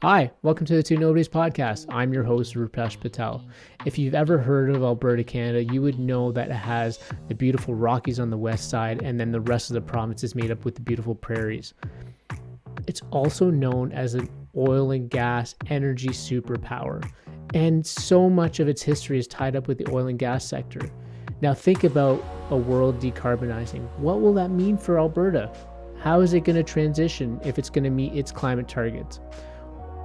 Hi, welcome to the Two Nobodies podcast. I'm your host, Rupesh Patel. If you've ever heard of Alberta, Canada, you would know that it has the beautiful Rockies on the west side, and then the rest of the province is made up with the beautiful prairies. It's also known as an oil and gas energy superpower, and so much of its history is tied up with the oil and gas sector. Now, think about a world decarbonizing. What will that mean for Alberta? How is it going to transition if it's going to meet its climate targets?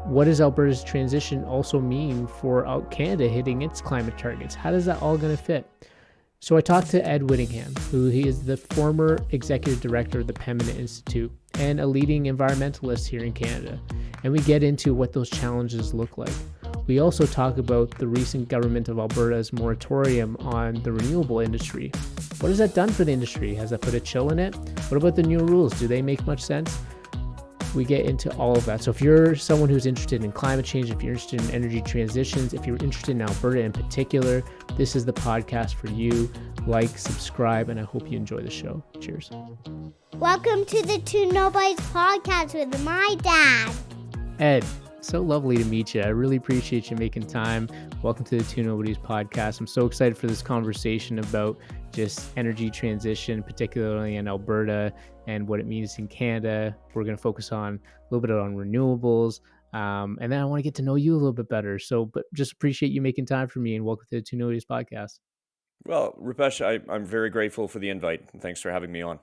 What does Alberta's transition also mean for Canada hitting its climate targets? How does that all going to fit? So I talked to Ed Whittingham, he is the former executive director of the Pembina Institute and a leading environmentalist here in Canada. And we get into what those challenges look like. We also talk about the recent government of Alberta's moratorium on the renewable industry. What has that done for the industry? Has that put a chill in it? What about the new rules? Do they make much sense? We get into all of that. So if you're someone who's interested in climate change, if you're interested in energy transitions, if you're interested in Alberta in particular, this is the podcast for you. Like, subscribe, and I hope you enjoy the show. Cheers. Welcome to the Two Nobodies podcast with my dad. Ed, so lovely to meet you. I really appreciate you making time. Welcome to the Two Nobodies podcast. I'm so excited for this conversation about just energy transition, particularly in Alberta and what it means in Canada. We're going to focus on a little bit on renewables. And then I want to get to know you a little bit better. But just appreciate you making time for me, and welcome to the Two Nobodies podcast. Well, Rupesh, I'm very grateful for the invite. And thanks for having me on.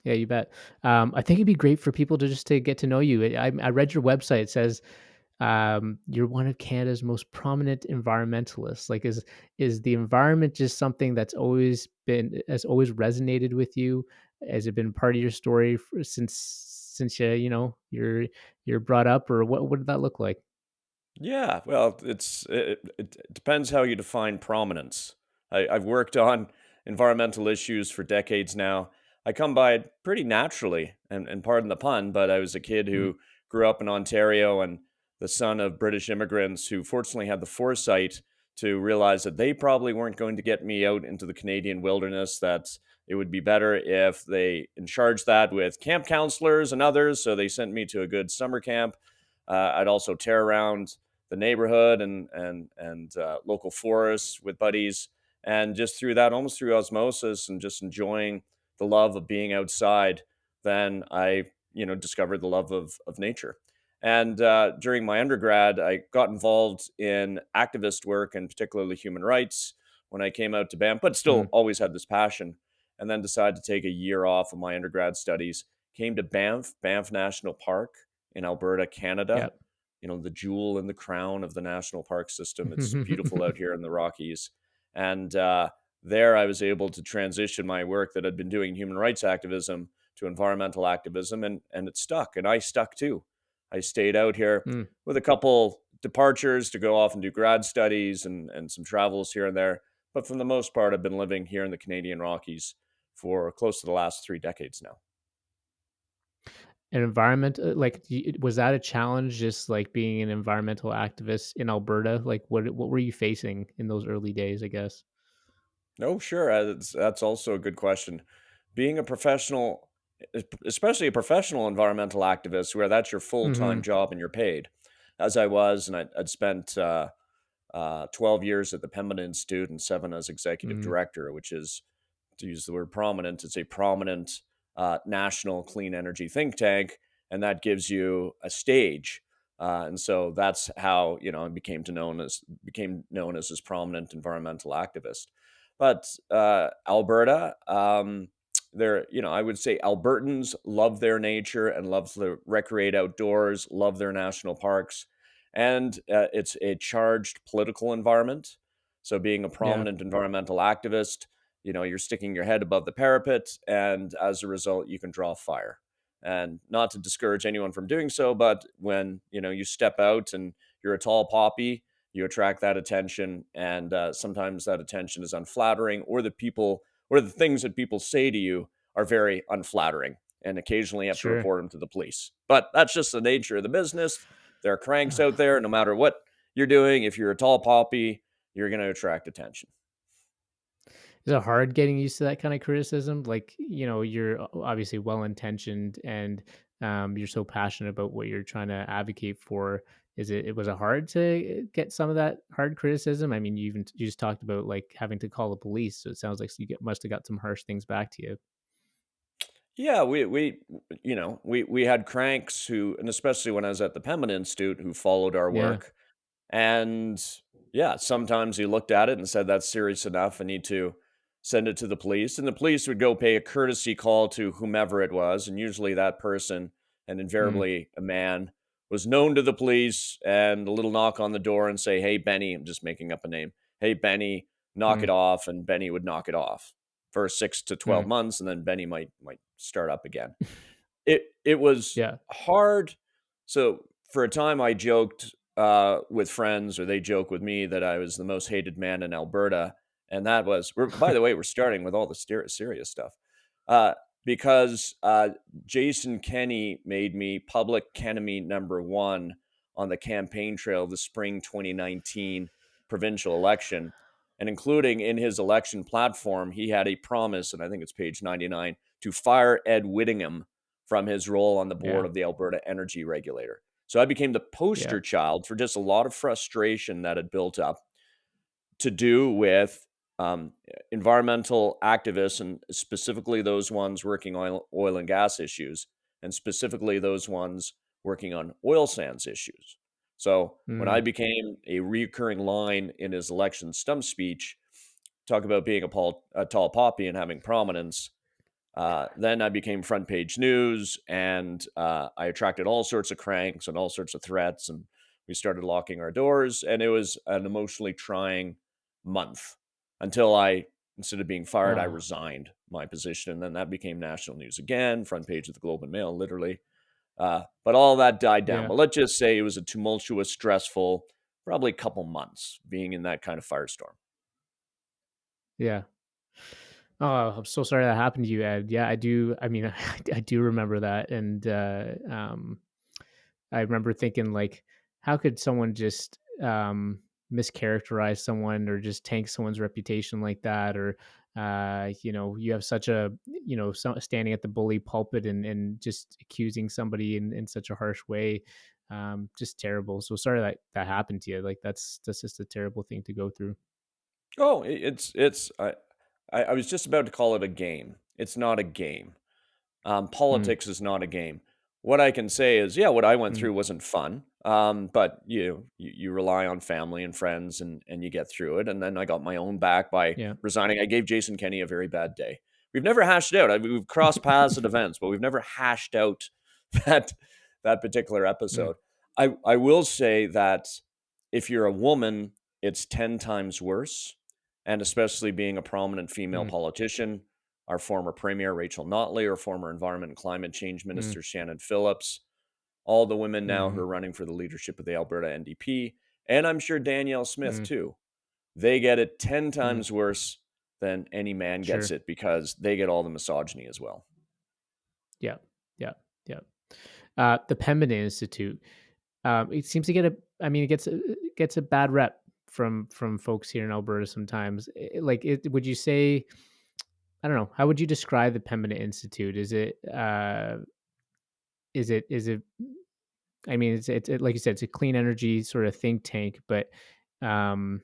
Yeah, you bet. I think it'd be great for people to get to know you. I read your website. It says you're one of Canada's most prominent environmentalists. Like, is the environment just something has always resonated with you? Has it been part of your story since you're brought up, or what did that look like? Yeah, well, it depends how you define prominence. I've worked on environmental issues for decades now. I come by it pretty naturally, and pardon the pun, but I was a kid Mm. who grew up in Ontario and the son of British immigrants who fortunately had the foresight to realize that they probably weren't going to get me out into the Canadian wilderness, that it would be better if they charged that with camp counselors and others. So they sent me to a good summer camp. I'd also tear around the neighborhood and local forests with buddies, and just through that, almost through osmosis, and just enjoying the love of being outside, then I discovered the love of nature. And during my undergrad, I got involved in activist work, and particularly human rights, when I came out to Banff, but still Mm. always had this passion. And then decided to take a year off of my undergrad studies. Came to Banff National Park in Alberta, Canada. Yep. The jewel in the crown of the national park system. It's beautiful out here in the Rockies. And there I was able to transition my work that I'd been doing in human rights activism to environmental activism, and it stuck, and I stuck too. I stayed out here Mm. with a couple departures to go off and do grad studies and some travels here and there. But for the most part, I've been living here in the Canadian Rockies for close to the last 3 decades now. An environment was that a challenge, just like being an environmental activist in Alberta? Like, what were you facing in those early days, I guess? No, sure. That's also a good question. Being a professional, especially a professional environmental activist, where that's your full time Hmm. job and you're paid, as I was, and I'd spent 12 years at the Pembina Institute and 7 as executive Hmm. director, which is, to use the word prominent, it's a prominent national clean energy think tank, and that gives you a stage. And so that's how I became known as this prominent environmental activist. But Alberta, I would say Albertans love their nature and love to recreate outdoors, love their national parks, and it's a charged political environment. So being a Yeah. prominent environmental activist, you're sticking your head above the parapet, and as a result, you can draw fire. And not to discourage anyone from doing so, but when you step out and you're a tall poppy, you attract that attention, and sometimes that attention is unflattering, or the things that people say to you are very unflattering, and occasionally you have to Sure. report them to the police. But that's just the nature of the business. There are cranks out there. No matter what you're doing, if you're a tall poppy, you're going to attract attention. Is it hard getting used to that kind of criticism? Like, you're obviously well intentioned and you're so passionate about what you're trying to advocate for. Was it hard to get some of that hard criticism? I mean, you just talked about like having to call the police, so it sounds like must have got some harsh things back to you. Yeah, we had cranks who, and especially when I was at the Pembina Institute, who followed our Yeah. work. And yeah, sometimes he looked at it and said, that's serious enough. I need to send it to the police. And the police would go pay a courtesy call to whomever it was. And usually that person, and Mm, invariably a man, was known to the police, and a little knock on the door and say, hey, Benny, I'm just making up a name. Hey, Benny, knock it mm, off. And Benny would knock it off for 6 to 12 mm. months. And then Benny might start up again. It was Yeah. hard. So for a time, I joked with friends, or they joke with me, that I was the most hated man in Alberta, and that was. By the way, we're starting with all the serious stuff, uh, because Jason Kenney made me public enemy number one on the campaign trail of the spring 2019 provincial election, and including in his election platform, he had a promise, and I think it's page 99, to fire Ed Whittingham from his role on the board Yeah. of the Alberta Energy Regulator. So I became the Yeah. poster child for just a lot of frustration that had built up to do with um, environmental activists, and specifically those ones working on oil and gas issues, and specifically those ones working on oil sands issues. So when I Mm, became a recurring line in his election stump speech, talk about being a tall poppy and having prominence, then I became front page news, and I attracted all sorts of cranks and all sorts of threats, and we started locking our doors. And it was an emotionally trying month until instead of being fired, I uh, resigned my position, and then that became national news again, front page of the Globe and Mail, literally. But all that died down. yeah. But let's just say it was a tumultuous, stressful, probably a couple months being in that kind of firestorm. Yeah. Oh, I'm so sorry that happened to you, Ed. Yeah, I do. I mean, I do remember that, and I remember thinking like, how could someone just mischaracterize someone or just tank someone's reputation like that? Or you have such a standing at the bully pulpit and just accusing somebody in such a harsh way. Just terrible. So sorry that that happened to you. Like that's just a terrible thing to go through. Oh, it's I was just about to call it a game. It's not a game. Mm, Politics is not a game. What I can say is, yeah, what I went mm, through wasn't fun. But you rely on family and friends, and you get through it. And then I got my own back by yeah. resigning. I gave Jason Kenney a very bad day. We've never hashed it out. We've crossed paths at events, but we've never hashed out that that particular Mm, episode. I will say that if you're a woman, it's 10 times worse, and especially being a prominent female mm, politician, our former Premier Rachel Notley, our former Environment and Climate Change mm, Minister Shannon Phillips, all the women now who mm, are running for the leadership of the Alberta NDP, and I'm sure Danielle Smith mm, too. They get it 10 mm. times worse than any man gets Sure. it, because they get all the misogyny as well. Yeah. Yeah. Yeah. The Pembina Institute. It seems to get a. I mean, it gets a bad rep from folks here in Alberta sometimes. Would you say? I don't know. How would you describe the Pembina Institute? Is it? Is it? I mean, like you said, it's a clean energy sort of think tank, but um,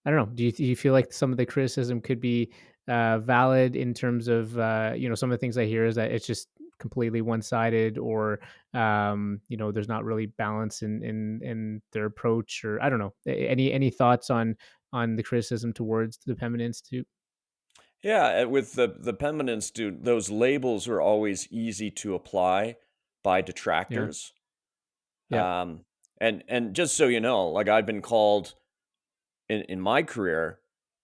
I don't know. Do you feel like some of the criticism could be valid in terms of some of the things I hear is that it's just completely one sided, or there's not really balance in their approach, or I don't know. Any thoughts on the criticism towards the Pembina Institute? Yeah, with the Pembina Institute, those labels are always easy to apply by Yeah. detractors. Yeah. Um, and just so you know, like, I've been called in my career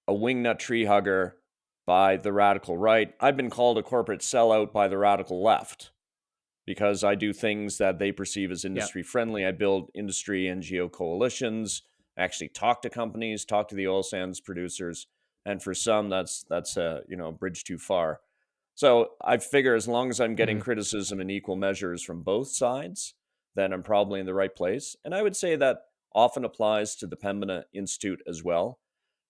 a wingnut tree hugger by the radical right. I've been called a corporate sellout by the radical left, because I do things that they perceive as Yeah. industry friendly. I build industry NGO coalitions, actually talk to companies, talk to the oil sands producers, and for some, that's a bridge too far. So I figure as long as I'm getting Mm, criticism in equal measures from both sides, then I'm probably in the right place. And I would say that often applies to the Pembina Institute as well.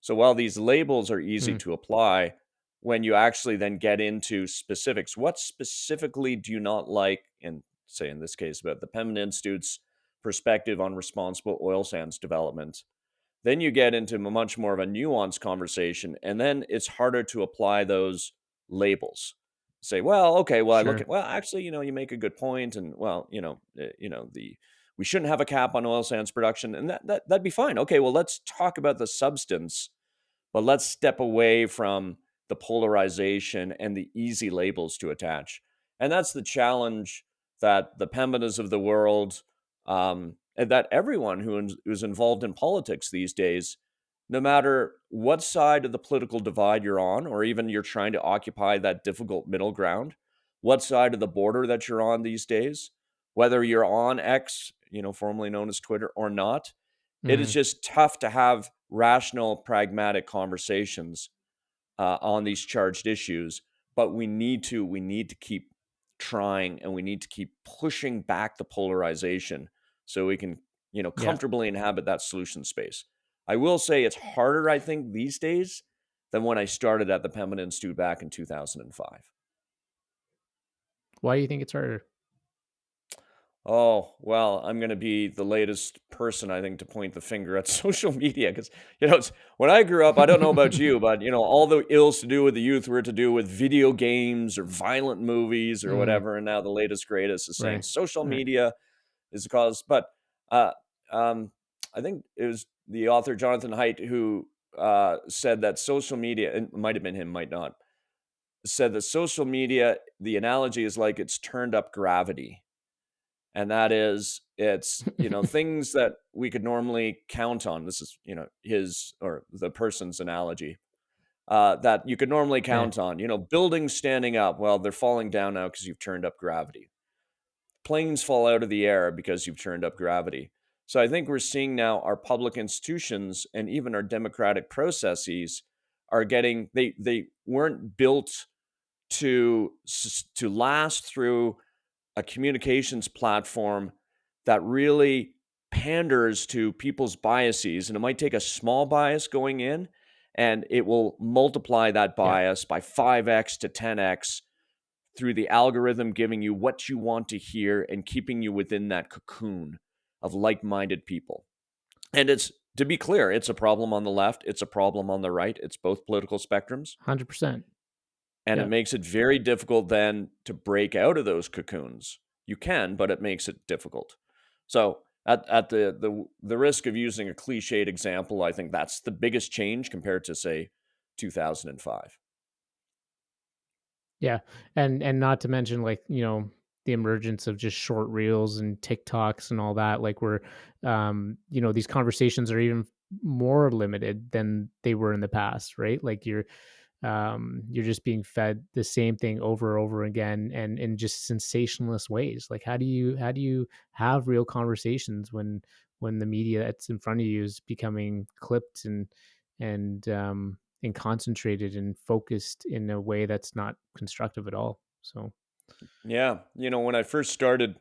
So while these labels are easy mm, to apply, when you actually then get into specifics. What specifically do you not like, in, say, in this case, about the Pembina Institute's perspective on responsible oil sands development? Then you get into much more of a nuanced conversation, and then it's harder to apply those labels. Say, well, okay, well, I look Sure. at, well, actually, you make a good point, and well, the we shouldn't have a cap on oil sands production, and that'd be fine. Okay, well, let's talk about the substance, but let's step away from the polarization and the easy labels to attach. And that's the challenge that the Pembinas of the world, and that everyone who's involved in politics these days, no matter what side of the political divide you're on, or even you're trying to occupy that difficult middle ground, what side of the border that you're on these days, whether you're on X, formerly known as Twitter, or not, it is Mm, just tough to have rational, pragmatic conversations on these charged issues. But we need to keep trying, and we need to keep pushing back the polarization so we can, yeah. comfortably inhabit that solution space. I will say it's harder, I think, these days than when I started at the Pembina Institute back in 2005. Why do you think it's harder? Oh, well, I'm going to be the latest person, I think, to point the finger at social media because, when I grew up, I don't know about you, but, all the ills to do with the youth were to do with video games or violent movies or Mm, whatever. And now the latest, greatest is saying right. social Right. media is the cause. But uh, um, I think it was the author Jonathan Haidt who said that social media, it might have been him, might not, said that social media, the analogy is like it's turned up gravity, and that is it's things that we could normally count on. This is his or the person's analogy, that you could normally Yeah. count on, buildings standing up, well, they're falling down now because you've turned up gravity. Planes fall out of the air because you've turned up gravity. So I think we're seeing now our public institutions and even our democratic processes are getting, they weren't built to last through a communications platform that really panders to people's biases. And it might take a small bias going in, and it will multiply that Yeah. bias by 5x to 10x through the algorithm giving you what you want to hear and keeping you within that cocoon of like-minded people. And it's, to be clear, it's a problem on the left, it's a problem on the right, it's both political spectrums. 100%. And it Yeah. makes it very difficult then to break out of those cocoons. You can, but it makes it difficult. So at the risk of using a cliched example, I think that's the biggest change compared to, say, 2005. Yeah. And not to mention, like, the emergence of just short reels and TikToks and all that, like, where these conversations are even more limited than they were in the past, right? Like, you're just being fed the same thing over and over again, and in just sensationalist ways. Like, how do you have real conversations when the media that's in front of you is becoming clipped and concentrated and focused in a way that's not constructive at all? So Yeah. When I first started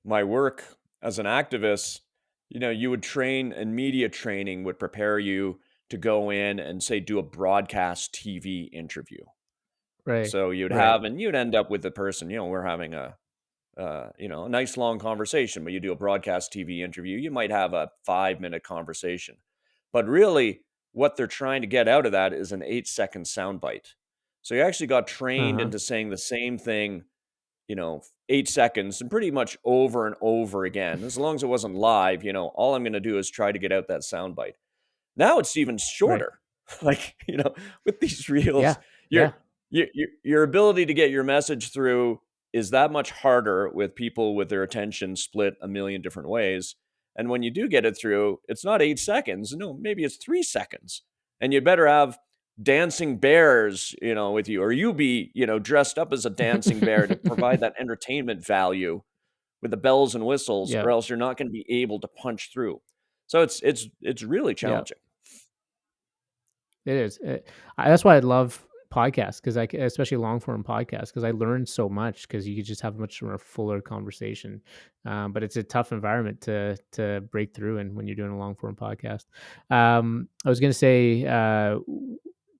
my work as an activist, you would train, and media training would prepare you to go in and, say, do a broadcast TV interview. right. So you'd Right. have, and you'd end up with the person, we're having a nice long conversation, but you do a broadcast TV interview, you might have a 5-minute conversation. But really, what they're trying to get out of that is an 8-second soundbite. So you actually got trained Uh-huh. into saying the same thing, 8 seconds and pretty much over and over again. As long as it wasn't live, all I'm going to do is try to get out that soundbite. Now it's even Right. shorter. Like, with these reels, Yeah. your Yeah. your ability to get your message through is that much harder with people with their attention split a million different ways. And when you do get it through, it's not 8 seconds. No, maybe it's 3 seconds. And you better have dancing bears, with you, or you be, dressed up as a dancing bear to provide that entertainment value with the bells and whistles, Yeah. or else you're not going to be able to punch through. So it's really Yeah. challenging. It is. That's why I love podcasts, because especially long form podcasts, because I learned so much, because you could just have a much more fuller conversation. But it's a tough environment to break through in when you're doing a long form podcast. I was going to say,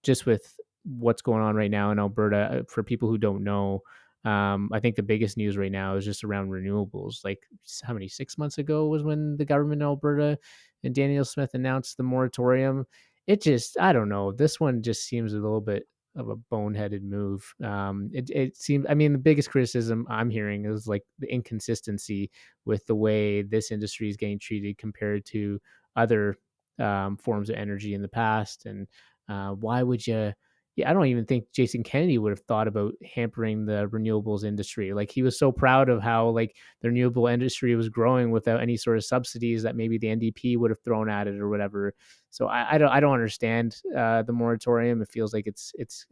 just with what's going on right now in Alberta. For people who don't know, I think the biggest news right now is just around renewables. Like how many 6 months ago was when the government in Alberta and Danielle Smith announced the moratorium. It just, I don't know. This one just seems a little bit of a boneheaded move. It seems, I mean, the biggest criticism I'm hearing is like the inconsistency with the way this industry is getting treated compared to other forms of energy in the past. And why would you? Yeah, I don't even think Jason Kennedy would have thought about hampering the renewables industry. Like he was so proud of how like the renewable industry was growing without any sort of subsidies that maybe the NDP would have thrown at it or whatever. So I don't understand the moratorium. It feels like it's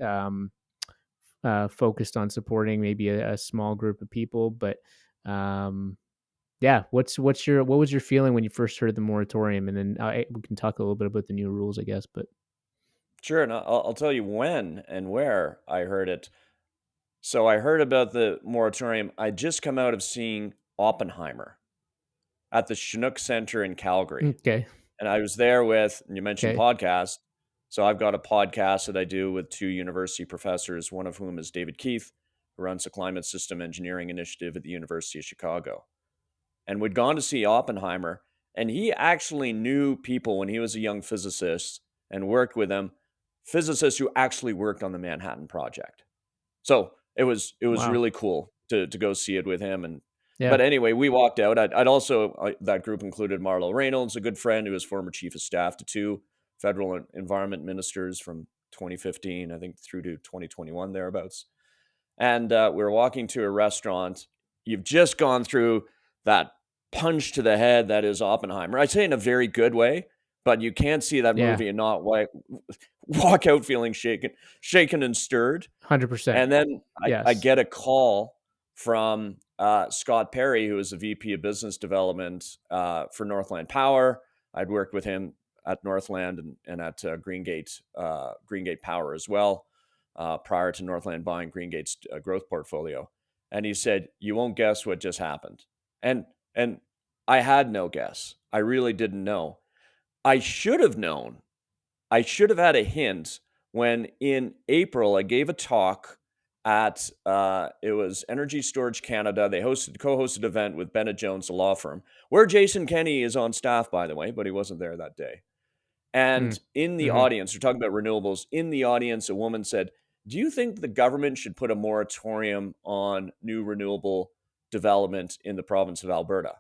focused on supporting maybe a small group of people, but yeah. What was your feeling when you first heard the moratorium? And then we can talk a little bit about the new rules, I guess. But Sure, and I'll tell you when and where I heard it. So I heard about the moratorium. I just come out of seeing Oppenheimer at the Chinook Center in Calgary. okay, And I was there with, and you mentioned okay, podcast. So I've got a podcast that I do with two university professors, one of whom is David Keith, who runs the Climate System Engineering Initiative at the University of Chicago. And we'd gone to see Oppenheimer, and he actually knew people when he was a young physicist and worked with them, physicists who actually worked on the Manhattan Project. So it was wow, really cool to go see it with him. And yeah, but anyway, we walked out. I'd also that group included Marlo Reynolds, a good friend who was former chief of staff to two federal environment ministers from 2015, I think, through to 2021 thereabouts. And we were walking to a restaurant. You've just gone through that punch to the head that is Oppenheimer. I'd say in a very good way, but you can't see that yeah, movie and not walk out feeling shaken and stirred. 100%. And then I Yes, get a call from Scott Perry, who is the VP of Business Development for Northland Power. I'd worked with him at Northland and at Greengate Power as well, prior to Northland buying Greengate's growth portfolio. And he said, "You won't guess what just happened." And I had no guess. I really didn't know. I should have known. I should have had a hint when in April I gave a talk at it was Energy Storage Canada. They co-hosted an event with Bennett Jones, a law firm, where Jason Kenney is on staff, by the way, but he wasn't there that day. mm, And in the hmm, audience, we're talking about renewables. In the audience, a woman said, "Do you think the government should put a moratorium on new renewable development in the province of Alberta?"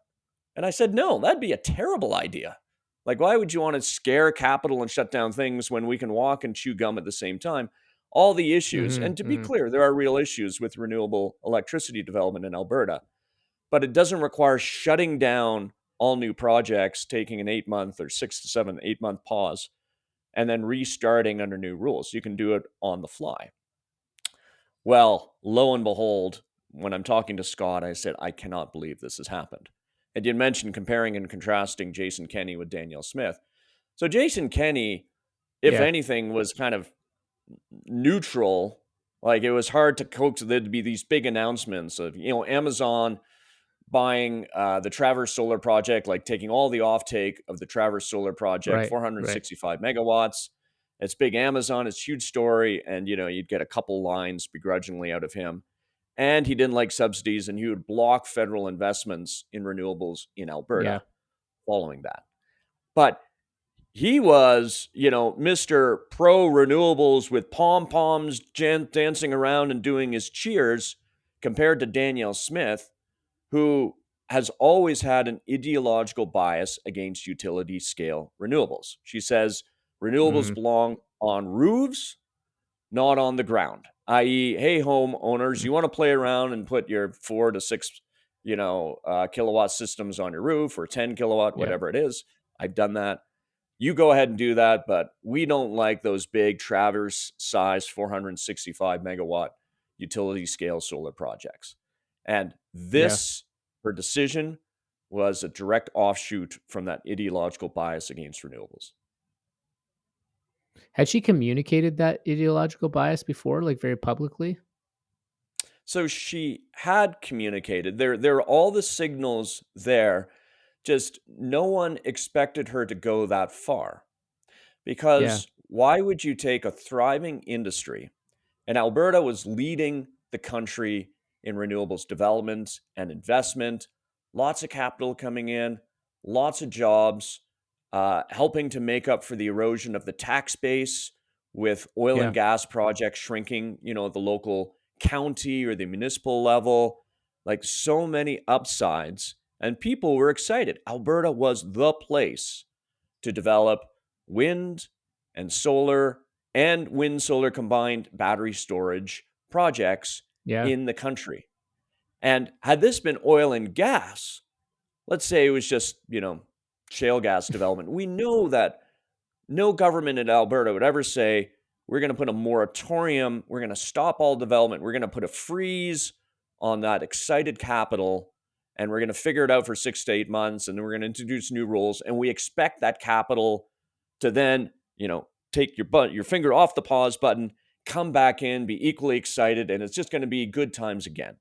And I said, "No, that'd be a terrible idea. Like, why would you want to scare capital and shut down things when we can walk and chew gum at the same time?" All the issues, hmm, and to be hmm, clear, there are real issues with renewable electricity development in Alberta, but it doesn't require shutting down all new projects, taking an 8 month or 6 to 7, 8 month pause, and then restarting under new rules. You can do it on the fly. Well, lo and behold, when I'm talking to Scott, I said, "I cannot believe this has happened." And you mentioned comparing and contrasting Jason Kenney with Danielle Smith. So Jason Kenney, if yeah, anything, was kind of neutral. Like it was hard to coax. There'd be these big announcements of, Amazon buying the Traverse Solar Project, like taking all the offtake of the Traverse Solar Project, right, right, 465 megawatts. It's big Amazon, it's a huge story. And, you'd get a couple lines begrudgingly out of him. And he didn't like subsidies and he would block federal investments in renewables in yeah, Alberta following that. But he was, Mr. Pro renewables with pom poms dancing around and doing his cheers compared to Danielle Smith, who has always had an ideological bias against utility scale renewables. She says renewables mm, belong on roofs, not on the ground. I.e., hey, homeowners, mm, you want to play around and put your 4 to 6, kilowatt systems on your roof, or 10 kilowatt, yeah, whatever it is. I've done that. You go ahead and do that, but we don't like those big Traverse size 465 megawatt utility scale solar projects. And yeah. her decision was a direct offshoot from that ideological bias against renewables. Had she communicated that ideological bias before, like very publicly? So she had communicated. There are all the signals there. Just no one expected her to go that far. Yeah, Because why would you take a thriving industry? And Alberta was leading the country in renewables development and investment, lots of capital coming in, lots of jobs, helping to make up for the erosion of the tax base with oil Yeah. and gas projects shrinking, at the local county or the municipal level, like so many upsides. And people were excited. Alberta was the place to develop wind and solar and wind solar combined battery storage projects Yeah. in the country. And had this been oil and gas, let's say it was just, shale gas development, we know that no government in Alberta would ever say, we're going to put a moratorium, we're going to stop all development, we're going to put a freeze on that excited capital, and we're going to figure it out for 6 to 8 months, and then we're going to introduce new rules, and we expect that capital to then, take your finger off the pause button, come back in, be equally excited, and it's just going to be good times again.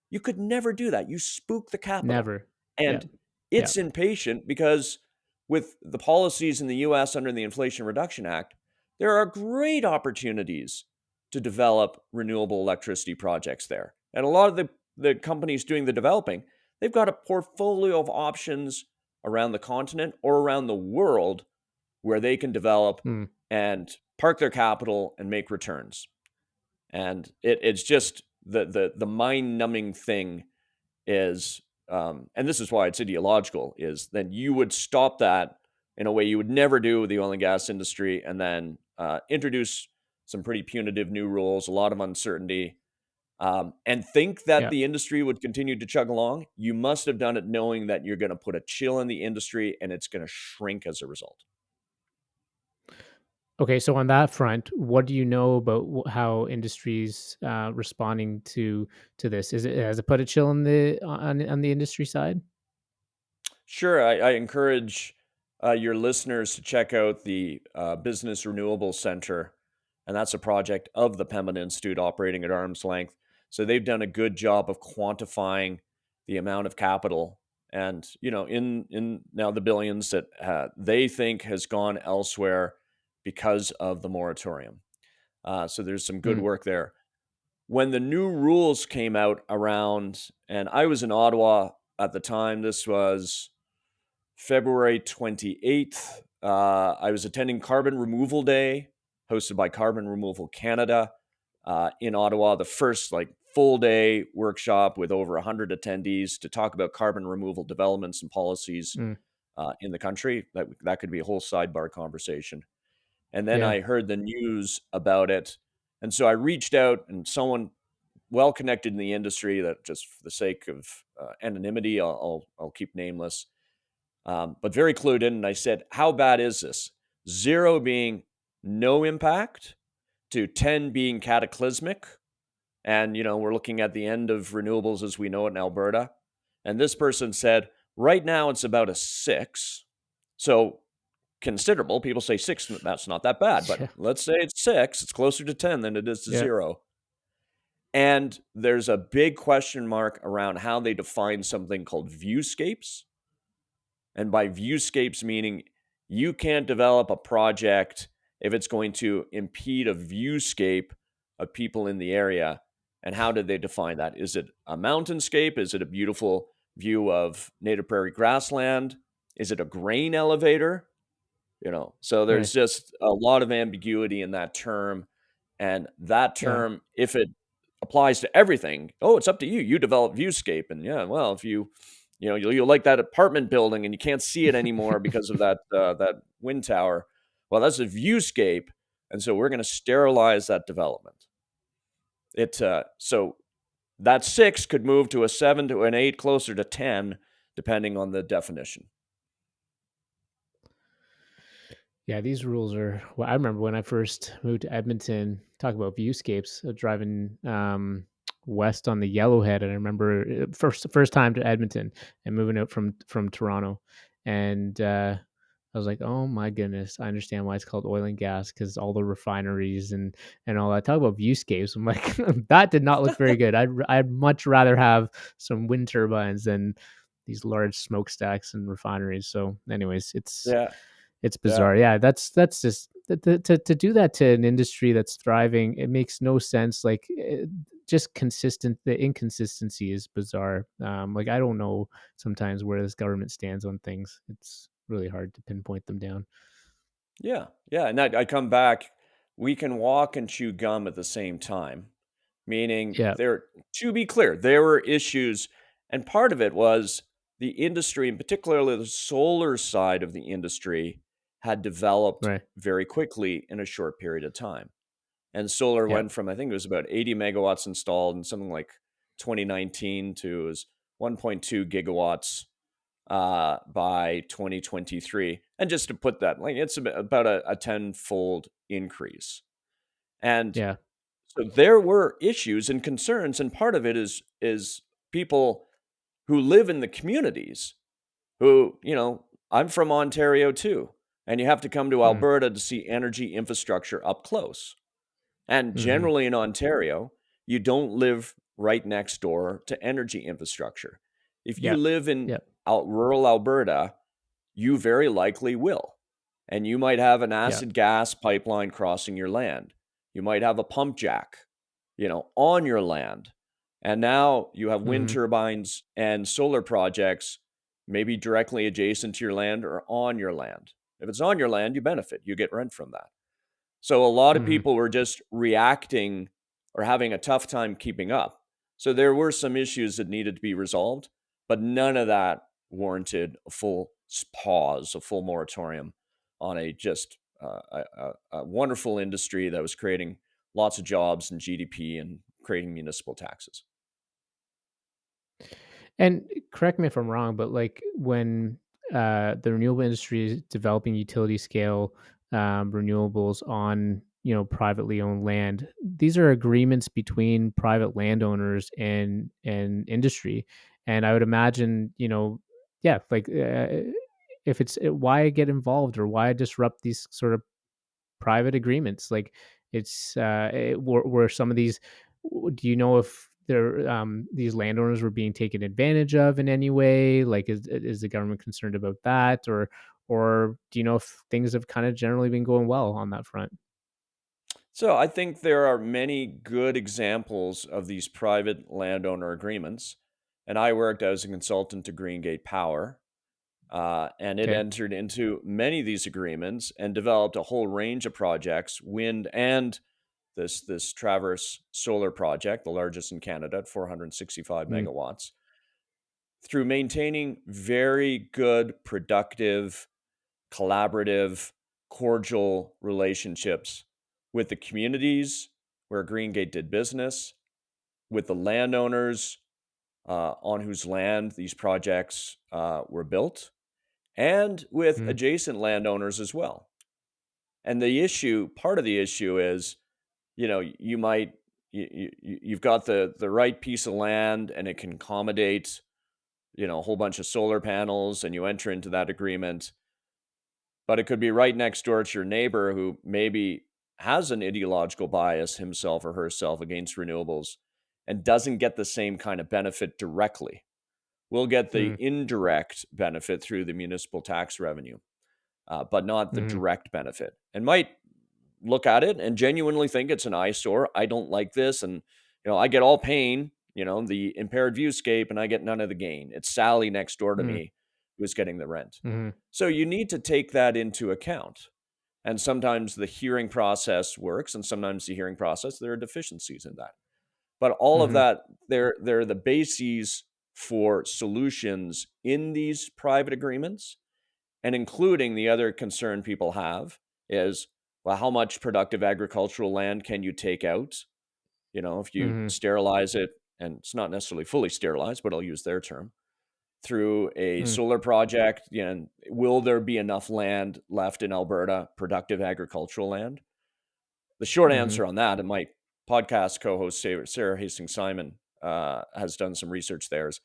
You could never do that. You spook the capital. Never. Yeah. And Yeah. it's impatient because with the policies in the US under the Inflation Reduction Act, there are great opportunities to develop renewable electricity projects there. And a lot of the companies doing the developing, they've got a portfolio of options around the continent or around the world where they can develop Hmm. and park their capital and make returns. And it's just the mind-numbing thing is, and this is why it's ideological, is then you would stop that in a way you would never do with the oil and gas industry, and then introduce some pretty punitive new rules, a lot of uncertainty, and think that Yeah. the industry would continue to chug along. You must have done it knowing that you're going to put a chill in the industry and it's going to shrink as a result. Okay, so on that front, what do you know about how industries responding to this? Has it put a chill on the industry side? Sure, I encourage your listeners to check out the Business Renewables Center, and that's a project of the Pembina Institute operating at arm's length. So they've done a good job of quantifying the amount of capital, and in now the billions that they think has gone elsewhere because of the moratorium. So there's some good Hmm. work there. When the new rules came out around, and I was in Ottawa at the time, this was February 28th. I was attending Carbon Removal Day, hosted by Carbon Removal Canada, in Ottawa, the first full day workshop with over 100 attendees to talk about carbon removal developments and policies Mm. in the country. That could be a whole sidebar conversation. And then Yeah. I heard the news about it. And so I reached out, and someone well connected in the industry, that just for the sake of anonymity, I'll keep nameless, but very clued in. And I said, how bad is this? 0 being no impact to 10 being cataclysmic. And, we're looking at the end of renewables as we know it in Alberta. And this person said, right now it's about a 6. So considerable. People say 6, that's not that bad. But Yeah. let's say it's 6. It's closer to 10 than it is to Yeah. 0. And there's a big question mark around how they define something called viewscapes. And by viewscapes, meaning you can't develop a project if it's going to impede a viewscape of people in the area. And how did they define that? Is it a mountainscape? Is it a beautiful view of native prairie grassland? Is it a grain elevator? So Right. there's just a lot of ambiguity in that term. And that Yeah. term, if it applies to everything, oh, it's up to you. You develop viewscape. And yeah, well, if you'll like that apartment building and you can't see it anymore because of that wind tower. Well, that's a viewscape, and so we're going to sterilize that development. So that 6 could move to a 7 to an 8, closer to 10, depending on the definition. Yeah, these rules are. Well, I remember when I first moved to Edmonton. Talk about viewscapes. Driving west on the Yellowhead, and I remember first time to Edmonton and moving out from Toronto, and I was like, oh my goodness, I understand why it's called oil and gas, because all the refineries and all that. Talk about viewscapes. I'm like, that did not look very good. I'd much rather have some wind turbines than these large smokestacks and refineries. So, anyways, Yeah. It's Yeah. bizarre. Yeah, that's just to do that to an industry that's thriving. It makes no sense. Like just consistent. The inconsistency is bizarre. Like I don't know sometimes where this government stands on things. It's really hard to pinpoint them down. Yeah. Yeah. And I come back, we can walk and chew gum at the same time, meaning Yeah. to be clear, there were issues. And part of it was the industry, and particularly the solar side of the industry, had developed Right. very quickly in a short period of time. And solar Yeah. went from, I think it was about 80 megawatts installed in something like 2019 to it was 1.2 gigawatts by 2023. And just to put that, like it's about a tenfold increase. And Yeah. so there were issues and concerns, and part of it is people who live in the communities who, I'm from Ontario too, and you have to come to Mm. Alberta to see energy infrastructure up close. And Mm-hmm. generally in Ontario, you don't live right next door to energy infrastructure. If you Yeah. live in Yeah. rural Alberta, you very likely will. And you might have an Yeah. acid gas pipeline crossing your land. You might have a pump jack, on your land. And now you have wind Mm-hmm. turbines and solar projects maybe directly adjacent to your land or on your land. If it's on your land, you benefit. You get rent from that. So a lot of Mm-hmm. people were just reacting or having a tough time keeping up. So there were some issues that needed to be resolved, but none of that warranted a full pause, a full moratorium on a just a wonderful industry that was creating lots of jobs and GDP and creating municipal taxes. And correct me if I'm wrong, but like when the renewable industry is developing utility scale renewables on privately owned land, these are agreements between private landowners and industry, and I would imagine yeah, like if it's why get involved or why disrupt these sort of private agreements. Like it's were some of these. Do you know if there these landowners were being taken advantage of in any way? Like is the government concerned about that, or do you know if things have kind of generally been going well on that front? So I think there are many good examples of these private landowner agreements. And I worked as a consultant to Green Gate Power, and it Okay. entered into many of these agreements and developed a whole range of projects, wind and this Traverse solar project, the largest in Canada at 465 Mm, megawatts, through maintaining very good, productive, collaborative, cordial relationships with the communities where Greengate did business, with the landowners on whose land these projects were built, and with mm, adjacent landowners as well. And part of the issue is, you might you've got the right piece of land and it can accommodate, a whole bunch of solar panels, and you enter into that agreement, but it could be right next door to your neighbor who maybe has an ideological bias himself or herself against renewables and doesn't get the same kind of benefit directly. We'll get the mm, indirect benefit through the municipal tax revenue, but not the mm, direct benefit, and might look at it and genuinely think it's an eyesore. I don't like this. And, I get all pain, the impaired viewscape, and I get none of the gain. It's Sally next door to mm, me who's getting the rent. mm, So you need to take that into account. And sometimes the hearing process works, and sometimes the hearing process, there are deficiencies in that. But all of mm, that, they're the bases for solutions in these private agreements, and including the other concern people have is, well, how much productive agricultural land can you take out? If you mm, sterilize it, and it's not necessarily fully sterilized, but I'll use their term, through a mm, solar project, will there be enough land left in Alberta, productive agricultural land? The short mm, answer on that, and my podcast co-host Sarah Hastings Simon has done some research there, is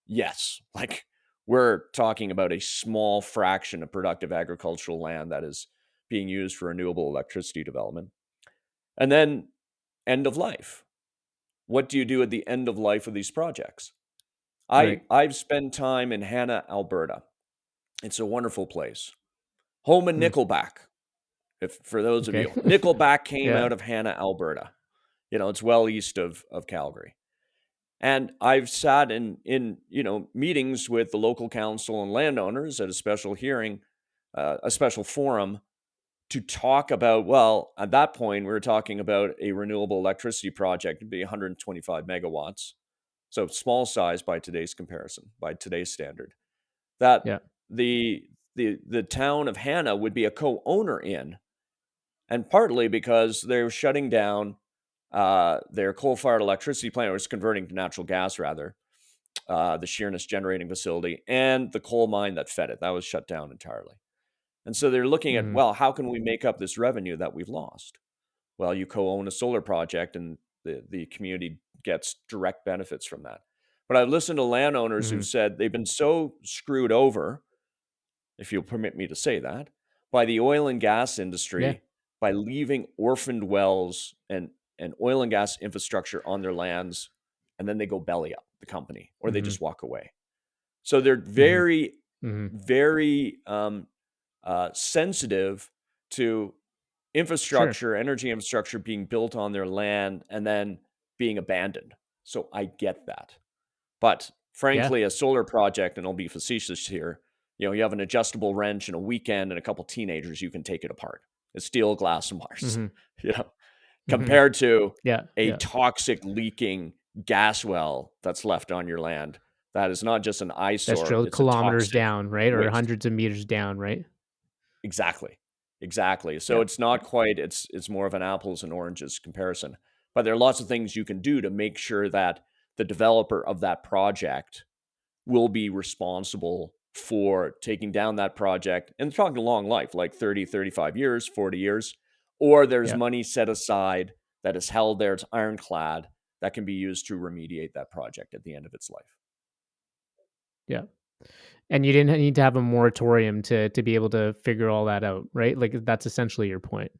yes. Like we're talking about a small fraction of productive agricultural land that is being used for renewable electricity development. And then end of life. What do you do at the end of life of these projects? right. I've spent time in Hanna, Alberta. It's a wonderful place. Home and Nickelback. For those of Okay. you, Nickelback came Yeah. out of Hanna, Alberta. It's well east of Calgary. And I've sat in meetings with the local council and landowners at a special hearing, a special forum, to talk about, well, at that point, we were talking about a renewable electricity project. It'd be 125 megawatts. So small size by today's comparison, by today's standard. That Yeah. the town of Hanna would be a co-owner in, and partly because they were shutting down their coal-fired electricity plant, or was converting to natural gas rather, the Sheerness generating facility, and the coal mine that fed it. That was shut down entirely. And so they're looking at, well, how can we make up this revenue that we've lost? Well, you co-own a solar project, and the community gets direct benefits from that. But I've listened to landowners who've said they've been so screwed over, if you'll permit me to say that, by the oil and gas industry, Yeah. by leaving orphaned wells and oil and gas infrastructure on their lands, and then they go belly up, the company, or they just walk away. So they're very, very sensitive to infrastructure, energy infrastructure being built on their land and then being abandoned. So I get that. But Yeah. frankly, a solar project, and I'll be facetious here, you have an adjustable wrench and a weekend and a couple teenagers, you can take it apart. It's steel, glass, and wires, compared to Yeah. a Yeah. toxic leaking gas well that's left on your land. That is not just an That's eyesore, drilled it's a kilometers toxic down, right? Or waste. hundreds of meters down, right? Exactly. So Yeah. it's not quite, it's more of an apples and oranges comparison. But there are lots of things you can do to make sure that the developer of that project will be responsible for taking down that project, and talking a long life, like 30, 35 years, 40 years, or there's Yeah. money set aside that is held there, it's ironclad, that can be used to remediate that project at the end of its life. Yeah. And you didn't need to have a moratorium to be able to figure all that out, right? Like that's essentially your point.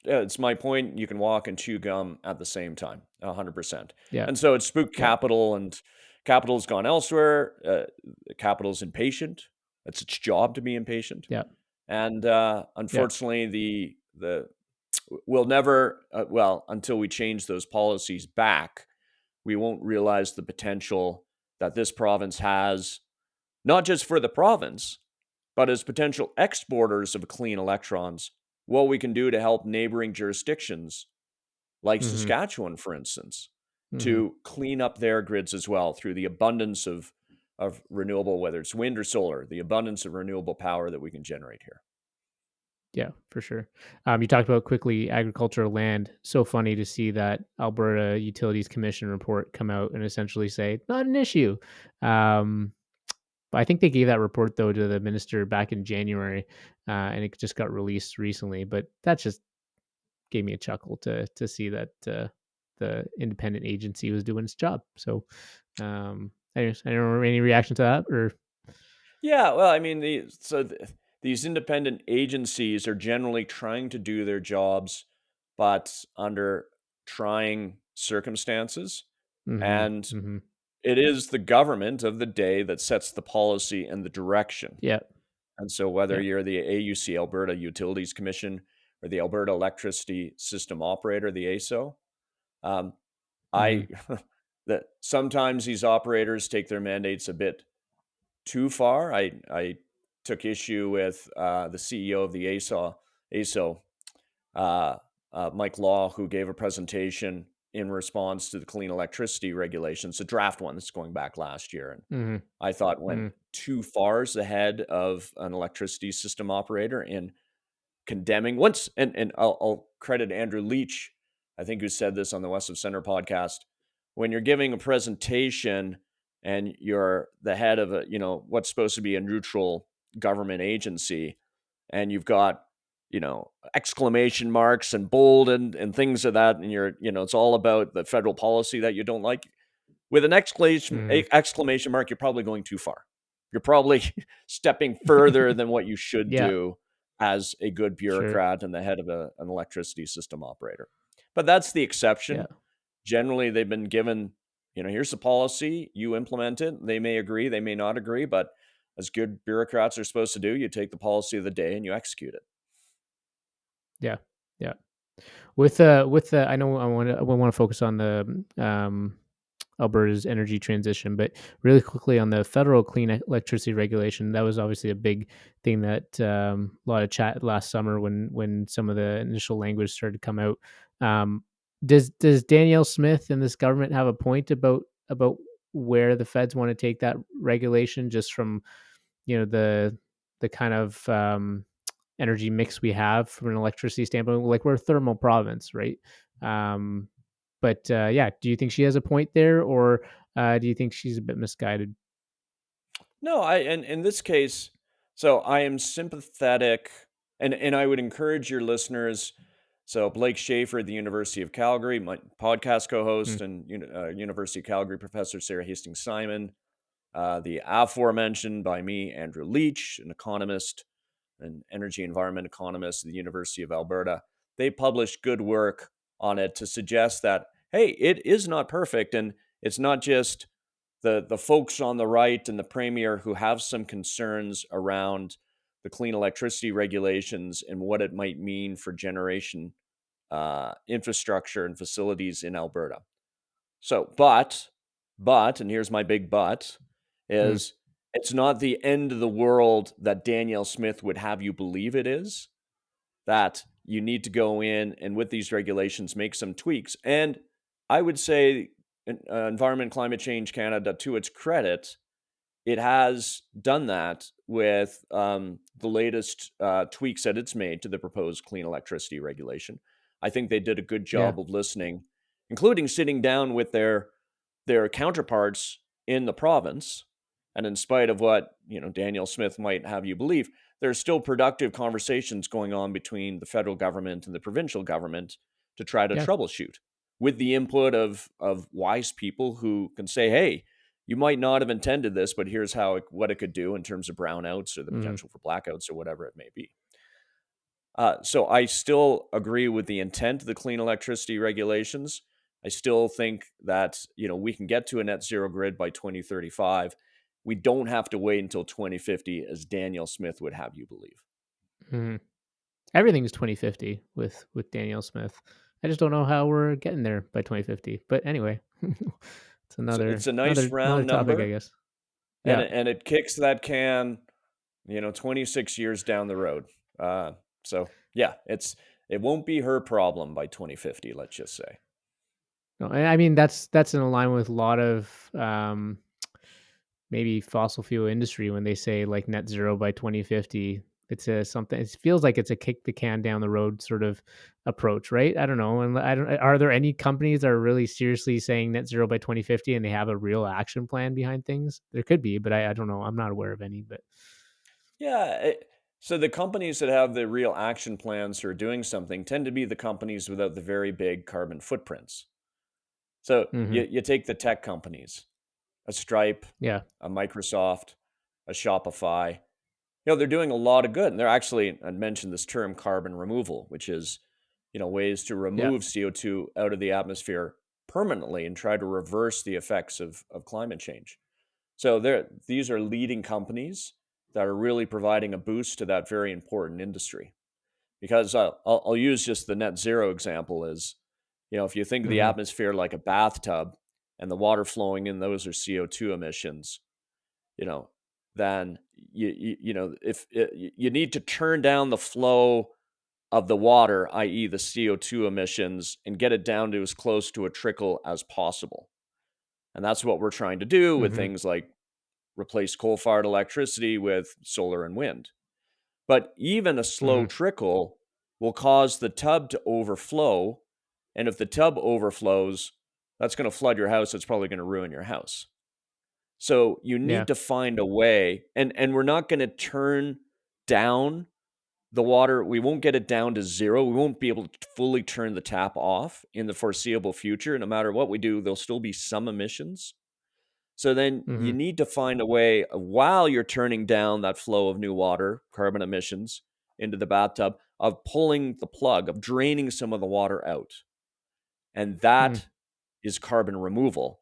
Yeah, it's my point. You can walk and chew gum at the same time, 100%. Yeah. And so it's spooked Yeah. capital, and capital's gone elsewhere. Capital's impatient. It's its job to be impatient. Yeah. And Yeah. unfortunately, we'll never, well, until we change those policies back, we won't realize the potential that this province has, not just for the province, but as potential exporters of clean electrons, what we can do to help neighboring jurisdictions like Mhm. Saskatchewan, for instance, Mhm. to clean up their grids as well through the abundance of renewable, whether it's wind or solar, the abundance of renewable power that we can generate here. Yeah, for sure. You talked about quickly agricultural land. So funny to see that Alberta Utilities Commission report come out and essentially say not an issue. Um, but I think they gave that report though to the minister back in January, and it just got released recently. But that just gave me a chuckle to see that the independent agency was doing its job. So, anyways, I don't know any reaction to that or Yeah, well, I mean, these independent agencies are generally trying to do their jobs, but under trying circumstances. mm-hmm, And mm-hmm. it is the government of the day that sets the policy and the direction. Yeah, And so, whether yeah, you're the AUC, Alberta Utilities Commission, or the Alberta Electricity System Operator, the AESO, mm-hmm, I that sometimes these operators take their mandates a bit too far. I took issue with the CEO of the AESO, uh, Mike Law, who gave a presentation in response to the clean electricity regulations, a draft one that's going back last year, and mm-hmm, I thought went mm-hmm. too far ahead of an electricity system operator in condemning once. And I'll credit Andrew Leach, I think, who said this on the West of Center podcast. When you're giving a presentation and you're the head of what's supposed to be a neutral government agency, and you've got exclamation marks and bold and things of that, and it's all about the federal policy that you don't like, with an Mm-hmm. exclamation mark, you're probably going too far. You're probably stepping further than what you should Yeah, do as a good sure. bureaucrat and the head of an electricity system operator. But that's the Yeah, exception. Generally, they've been given, here's the policy, you implement it. They may agree, they may not agree, but as good bureaucrats are supposed to do, you take the policy of the day and you execute it. Yeah. Yeah. With the, I know I want to focus on the Alberta's energy transition, but really quickly on the federal clean electricity regulation, that was obviously a big thing that a lot of chat last summer when some of the initial language started to come out. Um, does Danielle Smith and this government have a point about where the feds want to take that regulation, just from the kind of energy mix we have from an electricity standpoint? Like, we're a thermal province, right? Um, but yeah, do you think she has a point there, or do you think she's a bit misguided? No, and in this case, so I am sympathetic, and I would encourage your listeners. So Blake Schaefer at the University of Calgary, my podcast Mm, co-host, and University of Calgary professor Sarah Hastings Simon, the aforementioned by me, Andrew Leach, an economist, an energy environment economist at the University of Alberta. They published good work on it to suggest that, hey, it is not perfect. And it's not just the folks on the right and the premier who have some concerns around the clean electricity regulations and what it might mean for generation infrastructure and facilities in Alberta. So, and here's my big but, mm, is it's not the end of the world that Danielle Smith would have you believe it is, that you need to go in and with these regulations make some tweaks. And I would say Environment Climate Change Canada, to its credit, it has done that with the latest tweaks that it's made to the proposed clean electricity regulation. I think they did a good yeah, job of listening, including sitting down with their counterparts in the province. And in spite of what Danielle Smith might have you believe, there's still productive conversations going on between the federal government and the provincial government to try to yeah, troubleshoot with the input of wise people who can say, hey, you might not have intended this, but here's what it could do in terms of brownouts or the mm, potential for blackouts or whatever it may be. So I still agree with the intent of the clean electricity regulations. I still think that we can get to a net zero grid by 2035. We don't have to wait until 2050, as Danielle Smith would have you believe. mm. Everything's 2050 with Danielle Smith. I just don't know how we're getting there by 2050. But anyway, it's It's another a nice another round topic, I number, guess. and Yeah. it kicks that can 26 years down the road. So yeah, it won't be her problem by 2050. Let's just say. No, and I mean that's in alignment with a lot of maybe fossil fuel industry when they say like net zero by 2050. It's a something. It feels like it's a kick the can down the road sort of approach, right? I don't know. And I don't. Are there any companies that are really seriously saying net zero by 2050 and they have a real action plan behind things? There could be, but I don't know. I'm not aware of any. But Yeah. So the companies that have the real action plans or doing something tend to be the companies without the very big carbon footprints. So hmm, you take the tech companies, a Stripe, yeah, a Microsoft, a Shopify. They're doing a lot of good. And they're actually, I mentioned this term carbon removal, which is, ways to yeah, remove CO2 out of the atmosphere permanently and try to reverse the effects of climate change. So these are leading companies that are really providing a boost to that very important industry. Because I'll use just the net zero example as, if you think of the hmm, atmosphere like a bathtub and the water flowing in those are CO2 emissions, you know, then if you need to turn down the flow of the water, i.e., the CO2 emissions, and get it down to as close to a trickle as possible. And that's what we're trying to do with hmm, things like replace coal fired electricity with solar and wind. But even a slow hmm, trickle will cause the tub to overflow. And if the tub overflows, that's going to flood your house. It's probably going to ruin your house. So you yeah, need to find a way, and we're not going to turn down the water. We won't get it down to zero. We won't be able to fully turn the tap off in the foreseeable future. No matter what we do, there'll still be some emissions. So then you hmm, need to find a way of, while you're turning down that flow of new water, carbon emissions into the bathtub, of pulling the plug, of draining some of the water out. And hmm, that is carbon removal,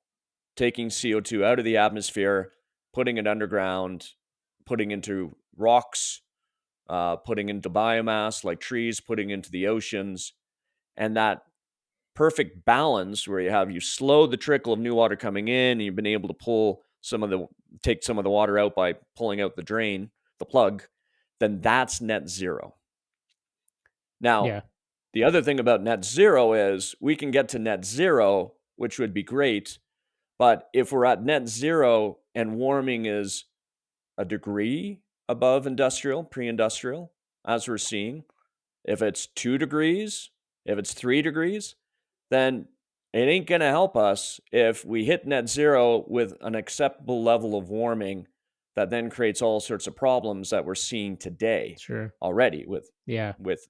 taking CO2 out of the atmosphere, putting it underground, putting into rocks, putting into biomass like trees, putting into the oceans, and that perfect balance where you slow the trickle of new water coming in, and you've been able to take some of the water out by pulling out the plug, then that's net zero. Now, Yeah. the other thing about net zero is we can get to net zero, which would be great, but if we're at net zero and warming is a degree above pre-industrial, as we're seeing, if it's 2 degrees, if it's 3 degrees, then it ain't going to help us if we hit net zero with an acceptable level of warming that then creates all sorts of problems that we're seeing today Sure. already with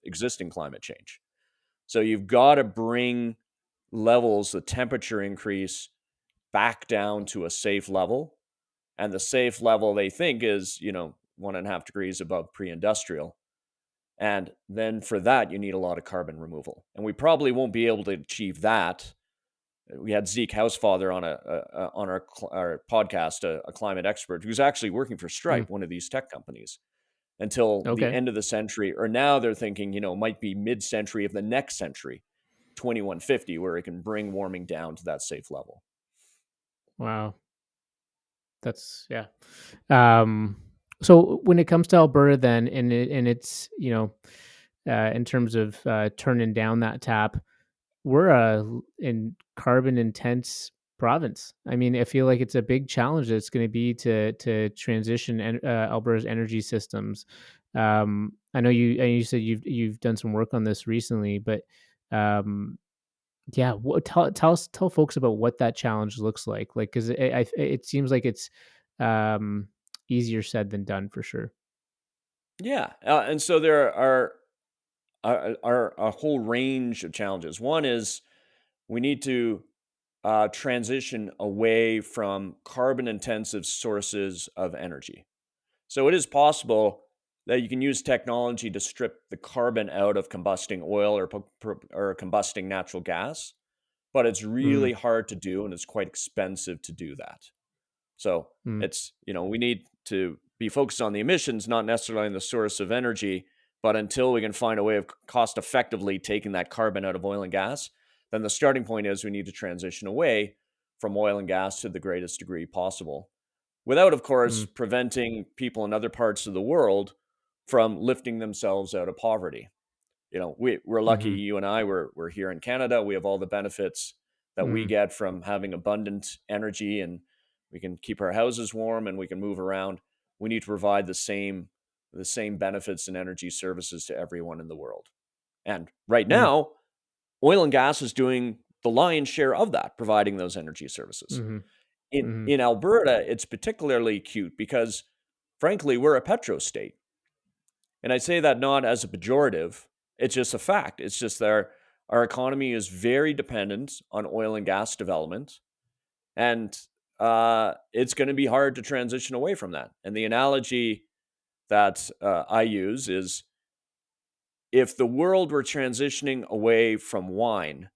existing climate change. So you've got to bring the temperature increase back down to a safe level. And the safe level they think is, 1.5 degrees above pre-industrial. And then for that, you need a lot of carbon removal. And we probably won't be able to achieve that. We had Zeke Housefather on our podcast, a climate expert who's actually working for Stripe, one of these tech companies, until the end of the century. Or now they're thinking, might be mid-century of the next century, 2150, where it can bring warming down to that safe level. Wow. That's So when it comes to Alberta, then, and it's in terms of turning down that tap, we're in carbon intense province. I mean, I feel like it's a big challenge that's going to be to transition Alberta's energy systems. I know you said you've done some work on this recently, but um, yeah, tell folks about what that challenge looks like because it seems like it's um, easier said than done for sure. Yeah, and so there are a whole range of challenges. One is we need to transition away from carbon intensive sources of energy. So it is possible that you can use technology to strip the carbon out of combusting oil or combusting natural gas, but it's Mm, really hard to do and it's quite expensive to do that. So mm, it's, we need to be focused on the emissions, not necessarily on the source of energy. But until we can find a way of cost effectively taking that carbon out of oil and gas, then the starting point is we need to transition away from oil and gas to the greatest degree possible, without, of course, mm, preventing people in other parts of the world from lifting themselves out of poverty. We're lucky, mm-hmm, you and I, we're here in Canada. We have all the benefits that we mm, get from having abundant energy, and we can keep our houses warm and we can move around. We need to provide the same benefits and energy services to everyone in the world. And right mm, now, oil and gas is doing the lion's share of that, providing those energy services. mm-hmm, In mm-hmm, in Alberta, it's particularly acute because, frankly, we're a petro state. And I say that not as a pejorative, it's just a fact. It's just that our economy is very dependent on oil and gas development. And it's going to be hard to transition away from that. And the analogy that I use is if the world were transitioning away from wine,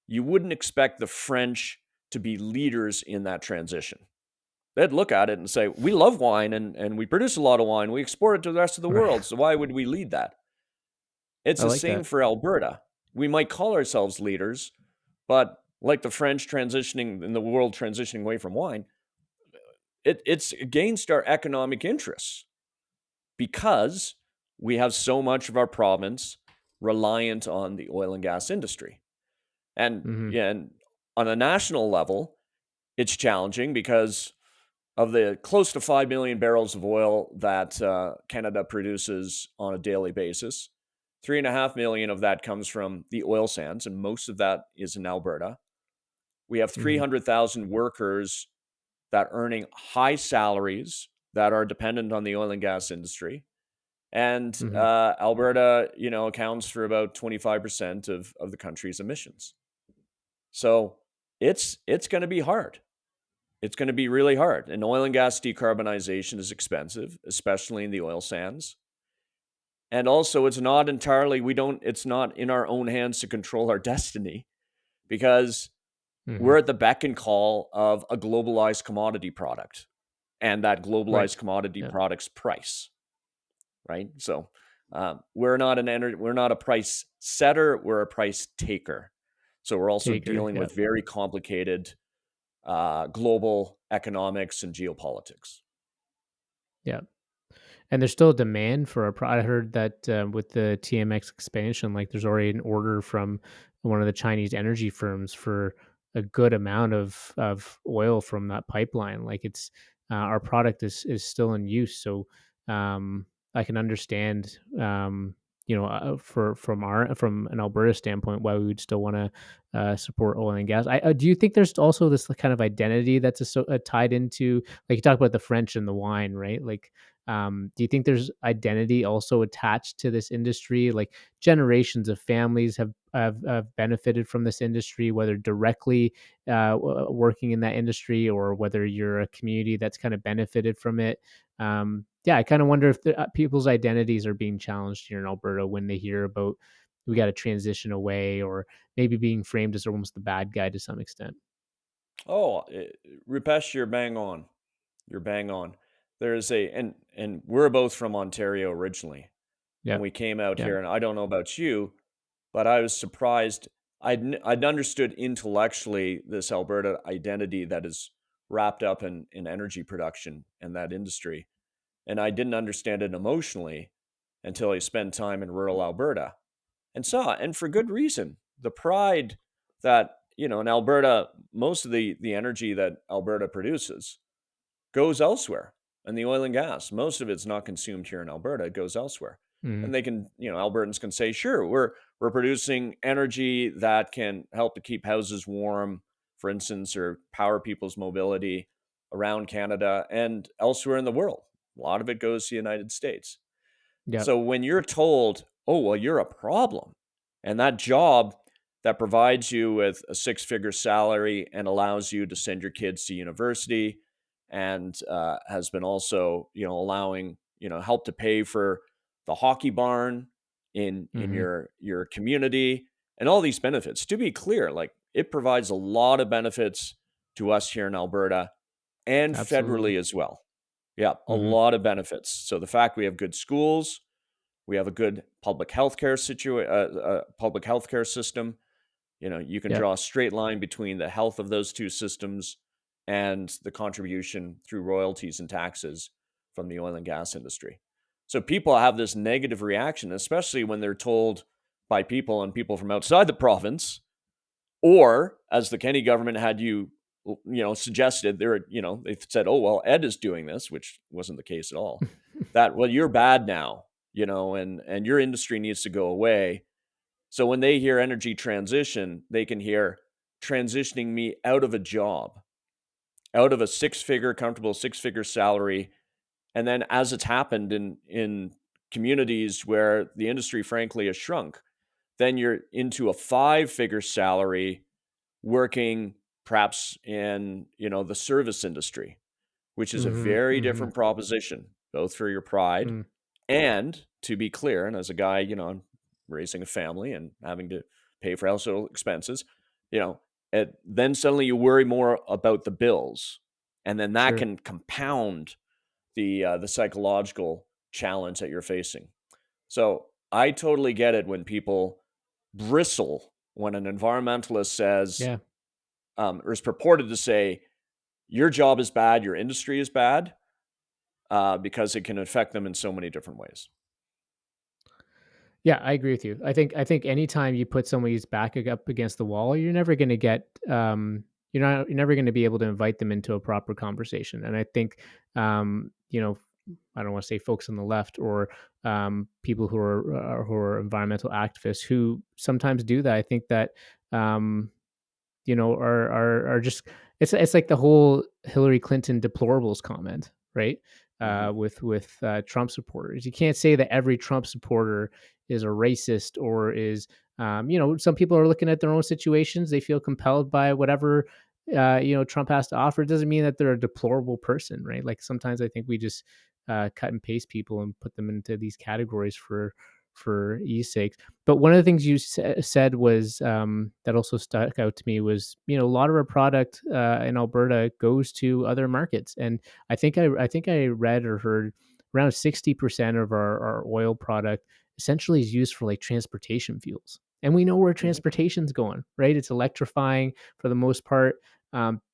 you wouldn't expect the French to be leaders in that transition. They'd look at it and say, we love wine and we produce a lot of wine. We export it to the rest of the right. world. So why would we lead that? It's I the like same that. for Alberta. We might call ourselves leaders, but like the French transitioning in the world transitioning away from wine, it's against our economic interests because we have so much of our province reliant on the oil and gas industry. And, Mm-hmm, yeah, and on a national level, it's challenging because of the close to 5 million barrels of oil that Canada produces on a daily basis. 3.5 million of that comes from the oil sands, and most of that is in Alberta. We have mm-hmm, 300,000 workers that are earning high salaries that are dependent on the oil and gas industry. And mm-hmm. Alberta, accounts for about 25% of the country's emissions. So it's going to be hard. It's going to be really hard. And oil and gas decarbonization is expensive, especially in the oil sands. And also it's not in our own hands to control our destiny because Mm-hmm. we're at the beck and call of a globalized commodity product. and that Right. globalized commodity Yeah. products price, right? So we're not a price setter, we're a price taker. So we're also Taker. dealing Yeah. with very complicated global economics and geopolitics. Yeah. And there's still a demand for a I heard that with the TMX expansion, like there's already an order from one of the Chinese energy firms for a good amount of oil from that pipeline. Like it's our product is still in use, so I can understand from an Alberta standpoint why we would still want to support oil and gas. Do you think there's also this kind of identity that's tied into, like you talk about the French and the wine, right? Like do you think there's identity also attached to this industry? Like generations of families have benefited from this industry, whether directly working in that industry or whether you're a community that's kind of benefited from it. Yeah, I kind of wonder if people's identities are being challenged here in Alberta when they hear about we got to transition away, or maybe being framed as almost the bad guy to some extent. Oh, Rupesh, you're bang on. You're bang on. There's a and we're both from Ontario originally, and Yeah, we came out yeah, here. And I don't know about you, but I was surprised. I'd understood intellectually this Alberta identity that is wrapped up in energy production and that industry, and I didn't understand it emotionally until I spent time in rural Alberta and saw, and for good reason, the pride that in Alberta, most of the energy that Alberta produces goes elsewhere. And the oil and gas, most of it's not consumed here in Alberta, it goes elsewhere. hmm, And they can, Albertans can say, sure, we're producing energy that can help to keep houses warm, for instance, or power people's mobility around Canada and elsewhere in the world. A lot of it goes to the United States. yeah, So when you're told, oh, well, you're a problem, and that job that provides you with a six-figure salary and allows you to send your kids to university and has been also, allowing, help to pay for the hockey barn in hmm, your community and all these benefits. To be clear, like it provides a lot of benefits to us here in Alberta and absolutely. federally as well. Yeah, a Hmm. lot of benefits. So the fact we have good schools, we have a good public healthcare system. You can Yeah, draw a straight line between the health of those two systems and the contribution through royalties and taxes from the oil and gas industry. So people have this negative reaction, especially when they're told by people from outside the province, or as the Kenney government had suggested, they said, oh, well, Ed is doing this, which wasn't the case at all. That, well, you're bad now, and your industry needs to go away. So when they hear energy transition, they can hear transitioning me out of a job, out of a comfortable six-figure salary. And then as it's happened in communities where the industry frankly has shrunk, then you're into a five-figure salary working perhaps in, the service industry, which is a hmm, very hmm, different proposition, both for your pride mm, and, to be clear, and as a guy, I'm raising a family and having to pay for household expenses, you know, then suddenly you worry more about the bills, and then that sure. can compound the psychological challenge that you're facing. So I totally get it when people bristle when an environmentalist says, Yeah. or is purported to say, your job is bad, your industry is bad, because it can affect them in so many different ways. Yeah, I agree with you. I think anytime you put somebody's back up against the wall, you're never going to get you're never going to be able to invite them into a proper conversation. And I think I don't want to say folks on the left or people who are environmental activists who sometimes do that. I think that um, are just it's like the whole Hillary Clinton deplorables comment, right? Mhm. With Trump supporters, you can't say that every Trump supporter is a racist or is some people are looking at their own situations. They feel compelled by whatever Trump has to offer. It doesn't mean that they're a deplorable person, right? Like sometimes I think we just cut and paste people and put them into these categories for ease sake. But one of the things you said was that also stuck out to me was, you know, a lot of our product in Alberta goes to other markets, and I think I read or heard around 60% of our oil product essentially is used for like transportation fuels. And we know where Mhm. transportation's going, right? It's electrifying for the most part.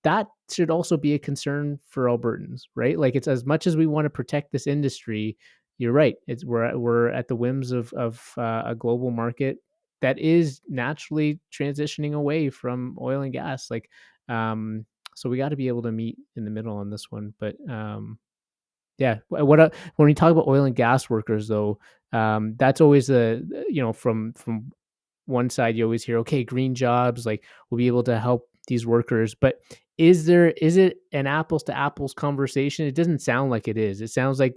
That should also be a concern for Albertans, right? Like, it's as much as we want to protect this industry, you're right. It's we're at the whims of a global market that is naturally transitioning away from oil and gas. Like, um, so we got to be able to meet in the middle on this one. But yeah, when we talk about oil and gas workers, though, that's always you know, from one side you always hear, okay, green jobs, like we'll be able to help these workers, but is it an apples to apples conversation? It doesn't sound like it is. It sounds like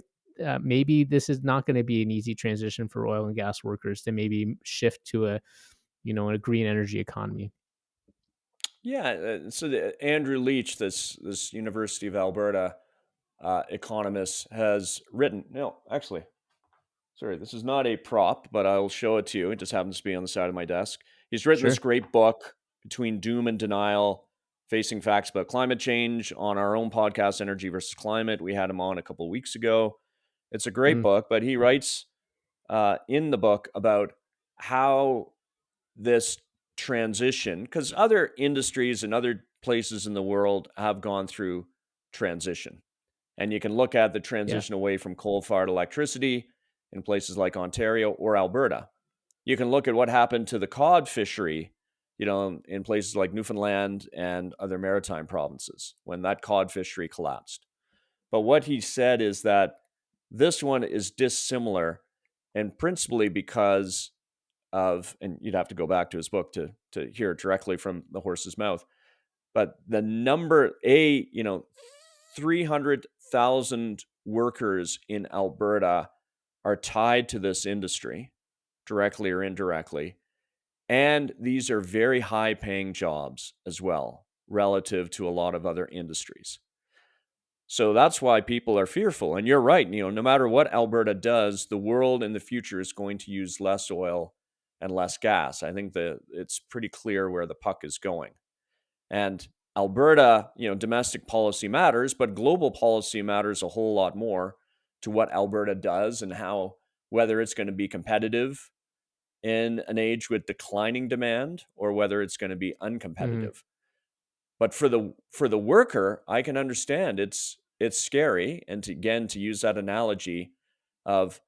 maybe this is not going to be an easy transition for oil and gas workers to maybe shift to a, you know, a green energy economy. Yeah, Andrew Leach, this University of Alberta economist, has written. No, actually, sorry, this is not a prop, but I'll show it to you. It just happens to be on the side of my desk. He's written this Sure. great book, Between Doom and Denial: Facing Facts About Climate Change, on our own podcast, Energy versus Climate. We had him on a couple of weeks ago. It's a great Mm, book, but he writes in the book about how this transition, because other industries and other places in the world have gone through transition. And you can look at the yeah. transition away from coal fired electricity in places like Ontario or Alberta. You can look at what happened to the cod fishery, you know, in places like Newfoundland and other maritime provinces when that cod fishery collapsed. But what he said is that this one is dissimilar, and principally because of, and you'd have to go back to his book to hear it directly from the horse's mouth, but the number, you know, 300,000 workers in Alberta are tied to this industry, directly or indirectly. And these are very high paying jobs as well, relative to a lot of other industries. So that's why people are fearful. And you're right, you know, no matter what Alberta does, the world in the future is going to use less oil and less gas. I think that it's pretty clear where the puck is going. And Alberta, you know, domestic policy matters, but global policy matters a whole lot more to what Alberta does and how, whether it's going to be competitive in an age with declining demand or whether it's going to be Hmm. uncompetitive. But for the worker, I can understand it's scary. And again, to use that analogy of,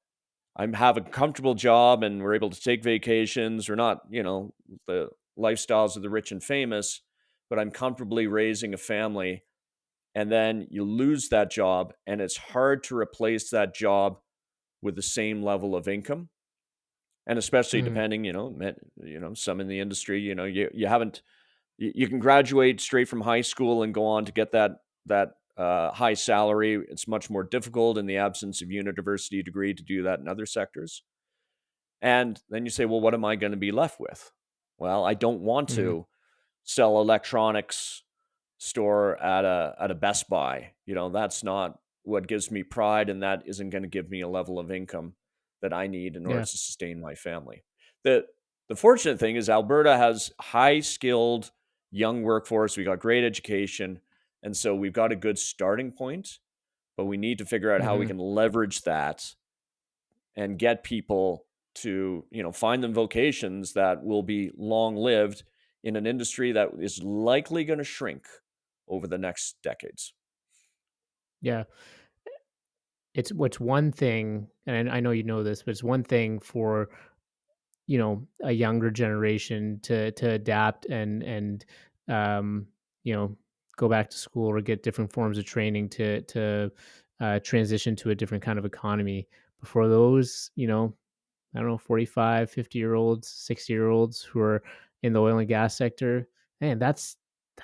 I'm have a comfortable job and we're able to take vacations. We're not, you know, the lifestyles of the rich and famous, but I'm comfortably raising a family. And then you lose that job, and it's hard to replace that job with the same level of income. And especially Hmm. depending, you know, some in the industry, you know, you haven't, you can graduate straight from high school and go on to get that high salary. It's much more difficult in the absence of university degree to do that in other sectors. And then you say, well, what am I going to be left with? Well, I don't want Hmm. to sell electronics store at a Best Buy. You know, that's not what gives me pride, and that isn't going to give me a level of income that I need in order Yeah. to sustain my family. The the fortunate thing is Alberta has high skilled young workforce. We got great education, and so we've got a good starting point, but we need to figure out how we Hmm. can leverage that and get people to, you know, find them vocations that will be long lived in an industry that is likely going to shrink over the next decades. Yeah. It's what's one thing, and I know you know this, but it's one thing for, you know, a younger generation to adapt and um, you know, go back to school or get different forms of training to transition to a different kind of economy. Before those, you know, I don't know, 45, 50-year olds, 60-year olds who are in the oil and gas sector, man, that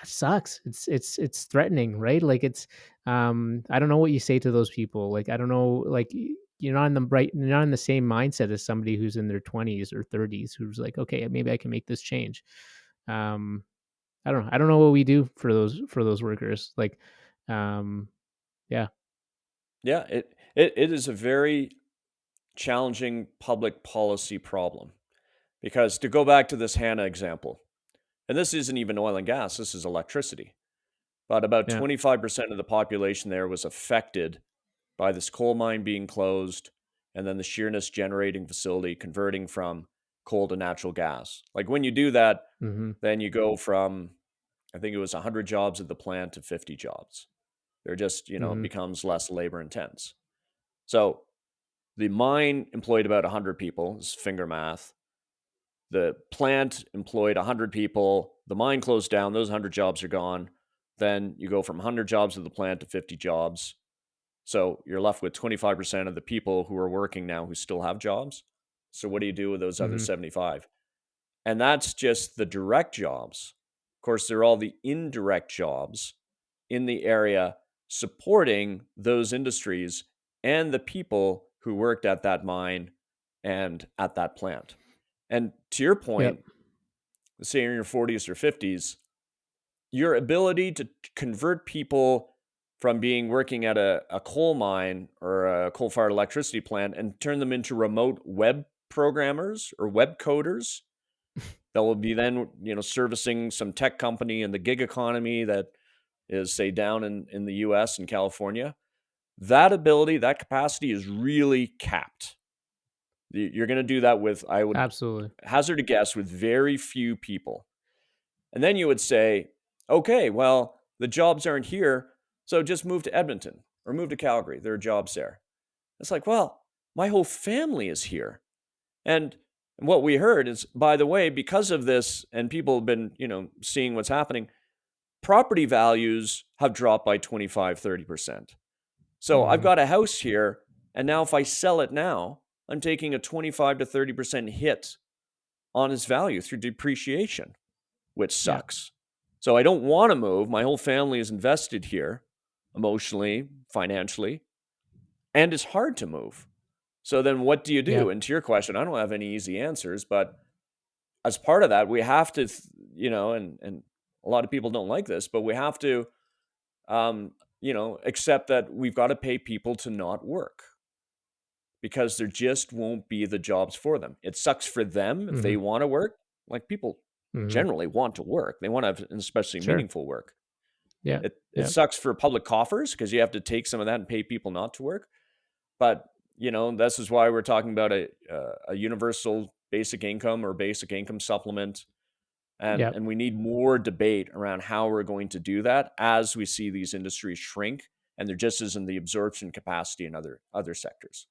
sucks. It's threatening, right? Like, it's I don't know what you say to those people. Like, I don't know, like, you're not in the same mindset as somebody who's in their 20s or 30s who's like, okay, maybe I can make this change. Um I don't know. I don't know what we do for those workers. Like, um yeah. Yeah, it is a very challenging public policy problem. Because to go back to this Hannah example, and this isn't even oil and gas, this is electricity. But about Yeah. 25% of the population there was affected by this coal mine being closed and then the Sheerness generating facility converting from coal to natural gas. Like when you do that, Mm-hmm. then you go from, I think it was 100 jobs at the plant to 50 jobs. They're just, Mm-hmm. becomes less labor intense. So the mine employed about 100 people, this is finger math. The plant employed 100 people. The mine closed down. Those 100 jobs are gone. Then you go from 100 jobs at the plant to 50 jobs. So you're left with 25% of the people who are working now who still have jobs. So what do you do with those other Mm-hmm. 75? And that's just the direct jobs. Of course, there are all the indirect jobs in the area supporting those industries and the people who worked at that mine and at that plant. And to your point, Yep. say you're in your 40s or 50s, your ability to convert people from being working at a coal mine or a coal-fired electricity plant and turn them into remote web programmers or web coders that will be then, servicing some tech company in the gig economy that is, say, down in the US and California. That ability, that capacity is really capped. You're going to do that with, I would Absolutely. hazard a guess, with very few people. And then you would say, okay, well, the jobs aren't here, so just move to Edmonton or move to Calgary. There are jobs there. It's like, well, my whole family is here. And what we heard is, by the way, because of this, and people have been, seeing what's happening, property values have dropped by 25, 30%. So I've Mm-hmm. got a house here, and now if I sell it now, I'm taking a 25 to 30% hit on its value through depreciation, which Yeah. sucks. So I don't want to move. My whole family is invested here emotionally, financially, and it's hard to move. So then what do you Yeah. do? And to your question, I don't have any easy answers, but as part of that, we have to, and a lot of people don't like this, but we have to, accept that we've got to pay people to not work because there just won't be the jobs for them. It sucks for them if Mm-hmm. they want to work. Like people Mm-hmm. generally want to work. They want to have especially Sure. meaningful work. Yeah. It Yeah. sucks for public coffers because you have to take some of that and pay people not to work. But this is why we're talking about a universal basic income or basic income supplement, and Yeah. we need more debate around how we're going to do that as we see these industries shrink, and there just isn't the absorption capacity in other sectors.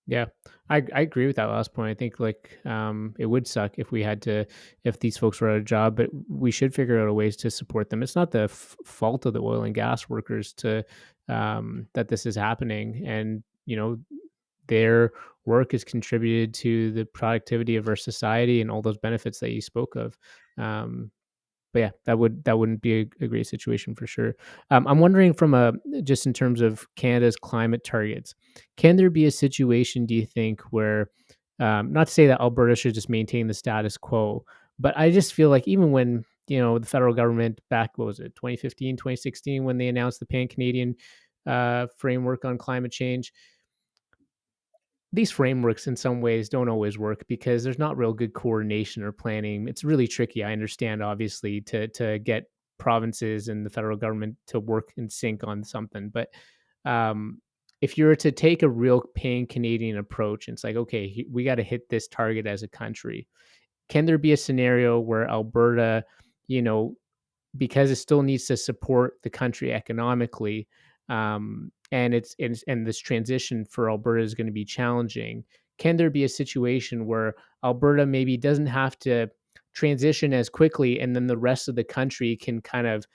Yeah, I agree with that last point. I think it would suck if we had to if these folks were out of job, but we should figure out a ways to support them. It's not the fault of the oil and gas workers to that this is happening, and their work has contributed to the productivity of our society and all those benefits that you spoke of. Um, but yeah, that wouldn't be a great situation for sure. I'm wondering from a just in terms of Canada's climate targets, can there be a situation, do you think, where not to say that Alberta should just maintain the status quo, but I just feel like even when the federal government back, what was it, 2015, 2016, when they announced the Pan Canadian framework on climate change, these frameworks in some ways don't always work because there's not real good coordination or planning. It's really tricky. I understand, obviously, to get provinces and the federal government to work in sync on something, but um, if you were to take a real pan Canadian approach, it's like, okay, we got to hit this target as a country. Can there be a scenario where Alberta, you know, because it still needs to support the country economically. And this transition for Alberta is going to be challenging. Can there be a situation where Alberta maybe doesn't have to transition as quickly, and then the rest of the country can kind of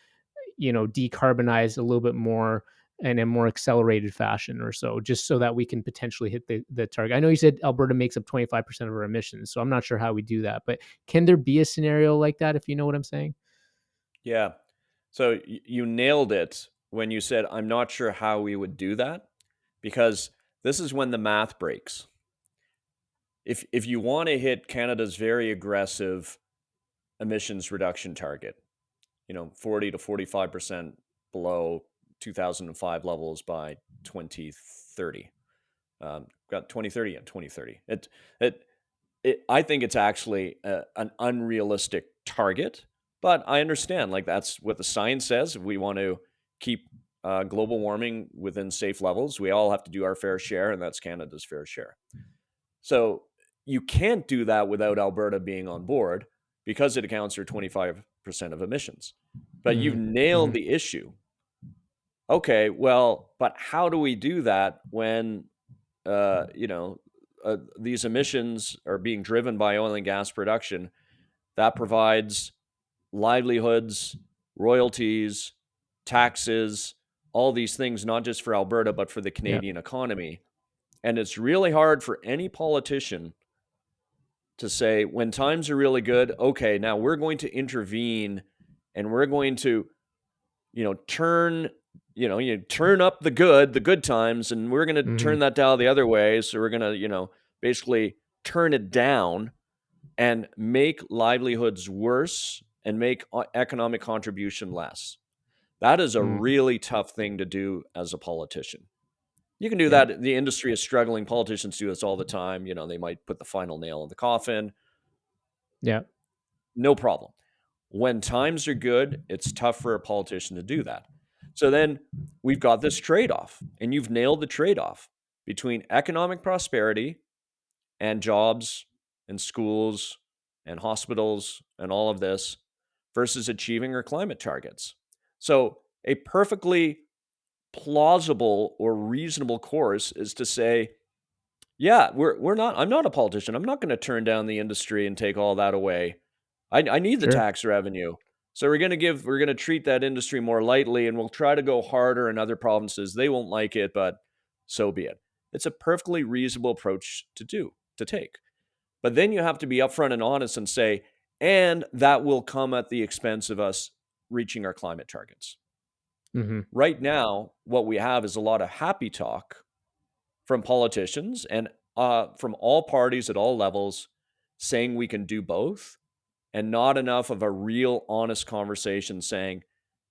decarbonize a little bit more in a more accelerated fashion or so, just so that we can potentially hit the target? I know you said Alberta makes up 25% of our emissions, so I'm not sure how we do that, but can there be a scenario like that, if you know what I'm saying? Yeah. So you nailed it when you said, I'm not sure how we would do that, because this is when the math breaks. If you want to hit Canada's very aggressive emissions reduction target, 40 to 45% below 2005 levels by 2030, got 2030 and 2030. I think it's actually an unrealistic target, but I understand, like, that's what the science says. If we want to keep global warming within safe levels, we all have to do our fair share, and that's Canada's fair share. So you can't do that without Alberta being on board because it accounts for 25% of emissions. But you've nailed the issue. Okay, well, but how do we do that when, these emissions are being driven by oil and gas production that provides livelihoods, royalties, taxes, all these things, not just for Alberta, but for the Canadian economy. And it's really hard for any politician to say, when times are really good, okay, now we're going to intervene and we're going to, turn up the good times, and we're going to turn that dial the other way. So we're going to, basically turn it down and make livelihoods worse and make economic contribution less. That is a really tough thing to do as a politician. You can do that. The industry is struggling. Politicians do this all the time. They might put the final nail in the coffin. Yeah. No problem. When times are good, it's tough for a politician to do that. So then we've got this trade-off, and you've nailed the trade-off between economic prosperity and jobs and schools and hospitals and all of this versus achieving our climate targets. So a perfectly plausible or reasonable course is to say, yeah, I'm not a politician. I'm not going to turn down the industry and take all that away. I need the tax revenue. So we're going to treat that industry more lightly, and we'll try to go harder in other provinces. They won't like it, but so be it. It's a perfectly reasonable approach to take. But then you have to be upfront and honest and say, and that will come at the expense of us reaching our climate targets. Right now, what we have is a lot of happy talk from politicians and from all parties at all levels saying we can do both, and not enough of a real honest conversation saying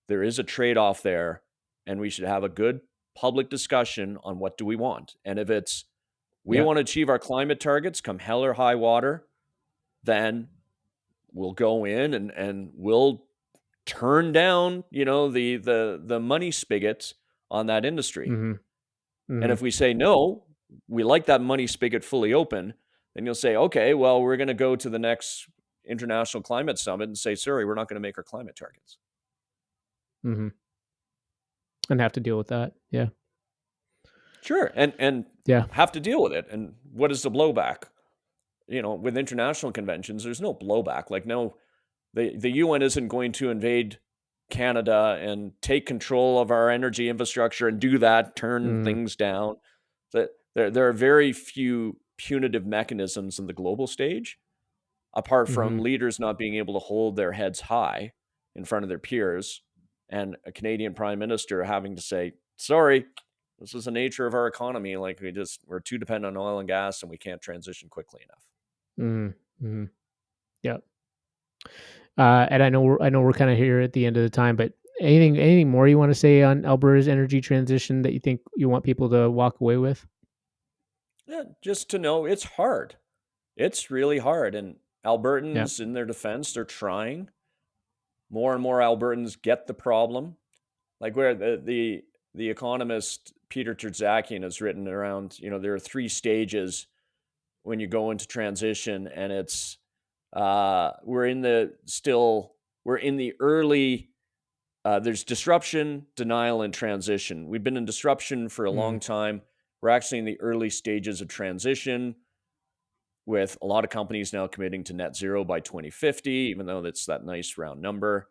there is a trade-off there, and we should have a good public discussion on what do we want. And if it's we want to achieve our climate targets come hell or high water, then we'll go in and we'll turn down, the money spigot on that industry. And if we say, no, we like that money spigot fully open, then you'll say, okay, well, we're going to go to the next International Climate Summit and say, sorry, we're not going to make our climate targets. And have to deal with that. Yeah. Sure. And have to deal with it. And what is the blowback? With international conventions, there's no blowback. Like, no, the UN isn't going to invade Canada and take control of our energy infrastructure and do that, turn things down. There are very few punitive mechanisms in the global stage, apart from leaders not being able to hold their heads high in front of their peers, and a Canadian prime minister having to say, sorry, this is the nature of our economy. Like, we're too dependent on oil and gas, and we can't transition quickly enough. Yeah. And I know we're kind of here at the end of the time, but anything more you want to say on Alberta's energy transition that you think you want people to walk away with? Yeah, just to know it's hard. It's really hard. And Albertans, in their defense, they're trying. More and more Albertans get the problem. Like, where the economist Peter Terzakian has written around, there are 3 stages when you go into transition, and it's we're in the early. There's disruption, denial, and transition. We've been in disruption for a long time. We're actually in the early stages of transition, with a lot of companies now committing to net zero by 2050, even though that's that nice round number.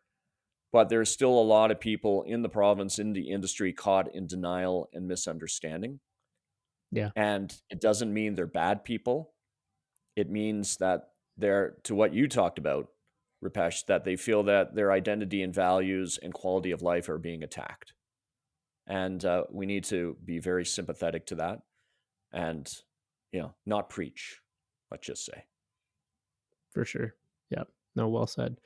But there's still a lot of people in the province, in the industry, caught in denial and misunderstanding. Yeah. And it doesn't mean they're bad people. It means that they're, to what you talked about, Rupesh, that they feel that their identity and values and quality of life are being attacked. And we need to be very sympathetic to that and, not preach, let's just say. For sure. Yeah. No, well said.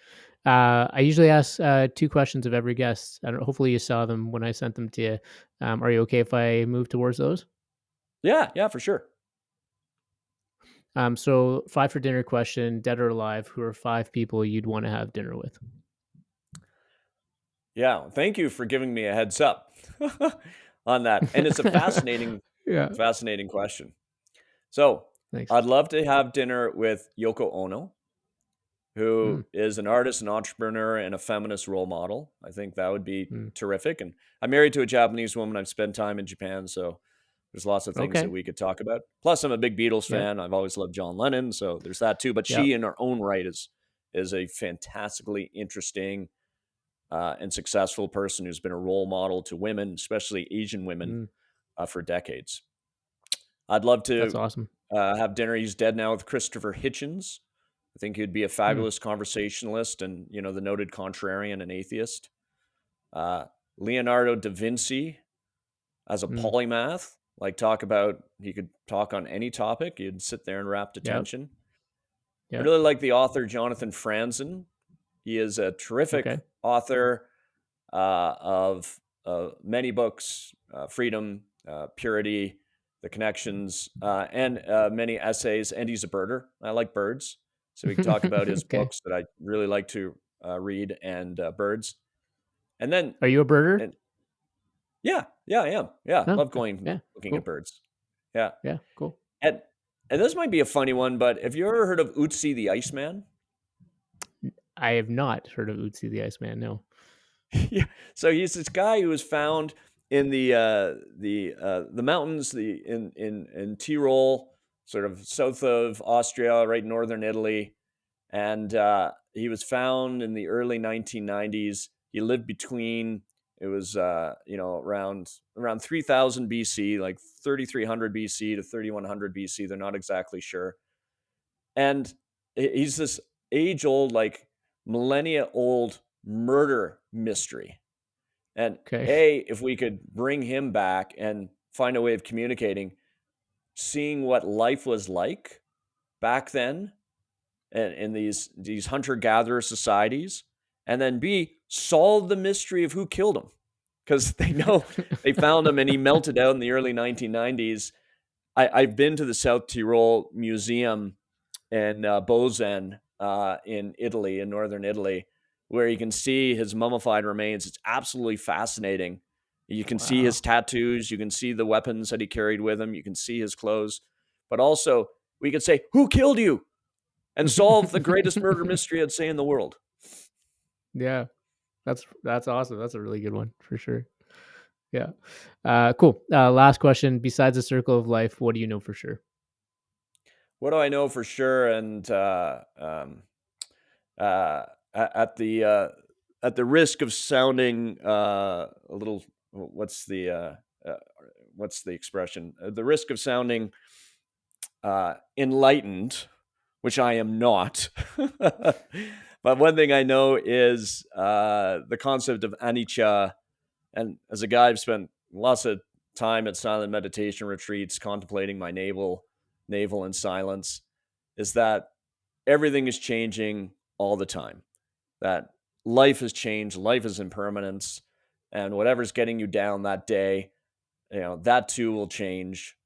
I usually ask 2 questions of every guest. Hopefully you saw them when I sent them to you. Are you okay if I move towards those? Yeah, for sure. So 5 for dinner question, dead or alive, who are 5 people you'd want to have dinner with? Yeah, thank you for giving me a heads up on that. And it's a fascinating, Yeah. fascinating question. So Thanks. I'd love to have dinner with Yoko Ono, Mm, who is an artist, an entrepreneur, and a feminist role model. I think that would be mm. terrific. And I'm married to a Japanese woman. I've spent time in Japan, so there's lots of things that Okay. we could talk about. Plus, I'm a big Beatles Yeah. fan. I've always loved John Lennon, so there's that too. But Yeah. she, in her own right, is a fantastically interesting and successful person who's been a role model to women, especially Asian women, Mm, for decades. I'd love that's to awesome. have dinner. He's dead now with Christopher Hitchens. I think he'd be a Mm, fabulous conversationalist and the noted contrarian and atheist. Uh, Leonardo da Vinci as a mm. polymath, like he could talk on any topic. He'd sit there in rapt Yep. attention. I Yep. really like the author Jonathan Franzen. He is a terrific Okay. author of many books, Freedom, Purity, The Connections, and many essays. And he's a birder. I like birds. So we can talk about his Okay. books that I really like to read and birds. And then, Are you a birder? and yeah, I am. Yeah, No. love Okay. going Yeah. looking at Cool. birds. Yeah. Yeah. Cool. And, and this might be a funny one, but have you ever heard of Utsi the Iceman? I have not heard of Utsi the Iceman. No. Yeah. So he's this guy who was found in the mountains, in Tyrol, sort of south of Austria, right northern Italy, and he was found in the early 1990s. He lived between it was around 3000 BC, like 3300 BC to 3100 BC. They're not exactly sure, and he's this age old, like millennia old murder mystery. And Okay. if we could bring him back and find a way of communicating, seeing what life was like back then and in these hunter gatherer societies, and then B, solve the mystery of who killed him. Because they know they found him and he melted out in the early 1990s. I've been to the South Tyrol Museum in Bozen in Italy, in northern Italy, where you can see his mummified remains. It's absolutely fascinating. You can see his Wow. tattoos. You can see the weapons that he carried with him. You can see his clothes. But also, we could say, who killed you? And solve the greatest murder mystery, I'd say, in the world. Yeah. That's awesome. That's a really good one for sure. Yeah. Cool. Last question. Besides the circle of life, what do you know for sure? What do I know for sure? And uh, at the uh, at the risk of sounding a little, uh, what's the expression? At the risk of sounding enlightened, which I am not. But one thing I know is the concept of anicca. And as a guy, I've spent lots of time at silent meditation retreats contemplating my navel in silence, is that everything is changing all the time. That life has changed, life is impermanence, and whatever's getting you down that day, that too will change.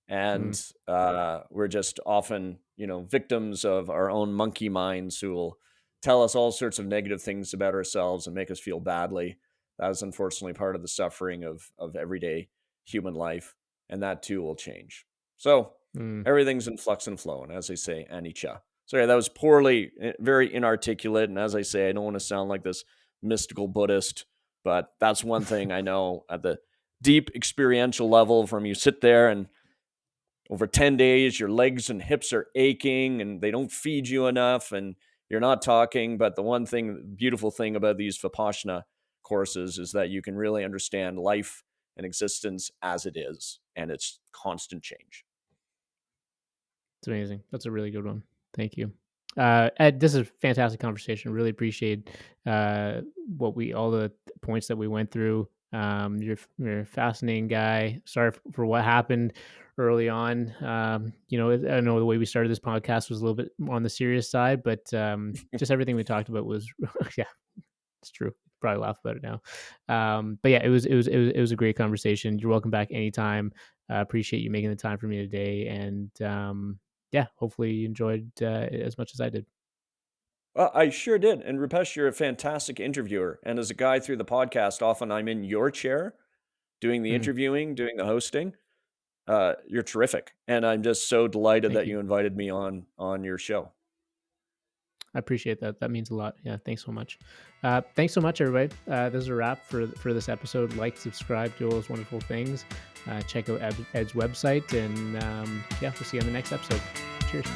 Mm, And we're just often, victims of our own monkey minds who will tell us all sorts of negative things about ourselves and make us feel badly. That is unfortunately part of the suffering of everyday human life, and that too will change. So mm. everything's in flux and flow, and as they say, anicca. Sorry, that was very inarticulate, and as I say, I don't want to sound like this mystical Buddhist, but that's one thing I know at the deep experiential level. From you sit there and over 10 days, your legs and hips are aching and they don't feed you enough and you're not talking. But the beautiful thing about these Vipassana courses is that you can really understand life and existence as it is, and it's constant change. It's amazing. That's a really good one. Thank you. Ed, this is a fantastic conversation. Really appreciate all the points that we went through. You're a fascinating guy. Sorry for what happened early on. I know the way we started this podcast was a little bit on the serious side, but just everything we talked about was, yeah, It's true. Probably laugh about it now. But yeah, it was a great conversation. You're welcome back anytime. Appreciate you making the time for me today. And yeah, hopefully you enjoyed it as much as I did. I sure did. And Rupesh, you're a fantastic interviewer. And as a guy through the podcast, often I'm in your chair doing the Mhm. interviewing, doing the hosting. You're terrific. And I'm just so delighted Thank that you. you invited me on your show. I appreciate that. That means a lot. Yeah, thanks so much. Thanks so much, everybody. This is a wrap for this episode. Like, subscribe, do all those wonderful things. Check out Ed's website, and yeah, we'll see you on the next episode. Cheers.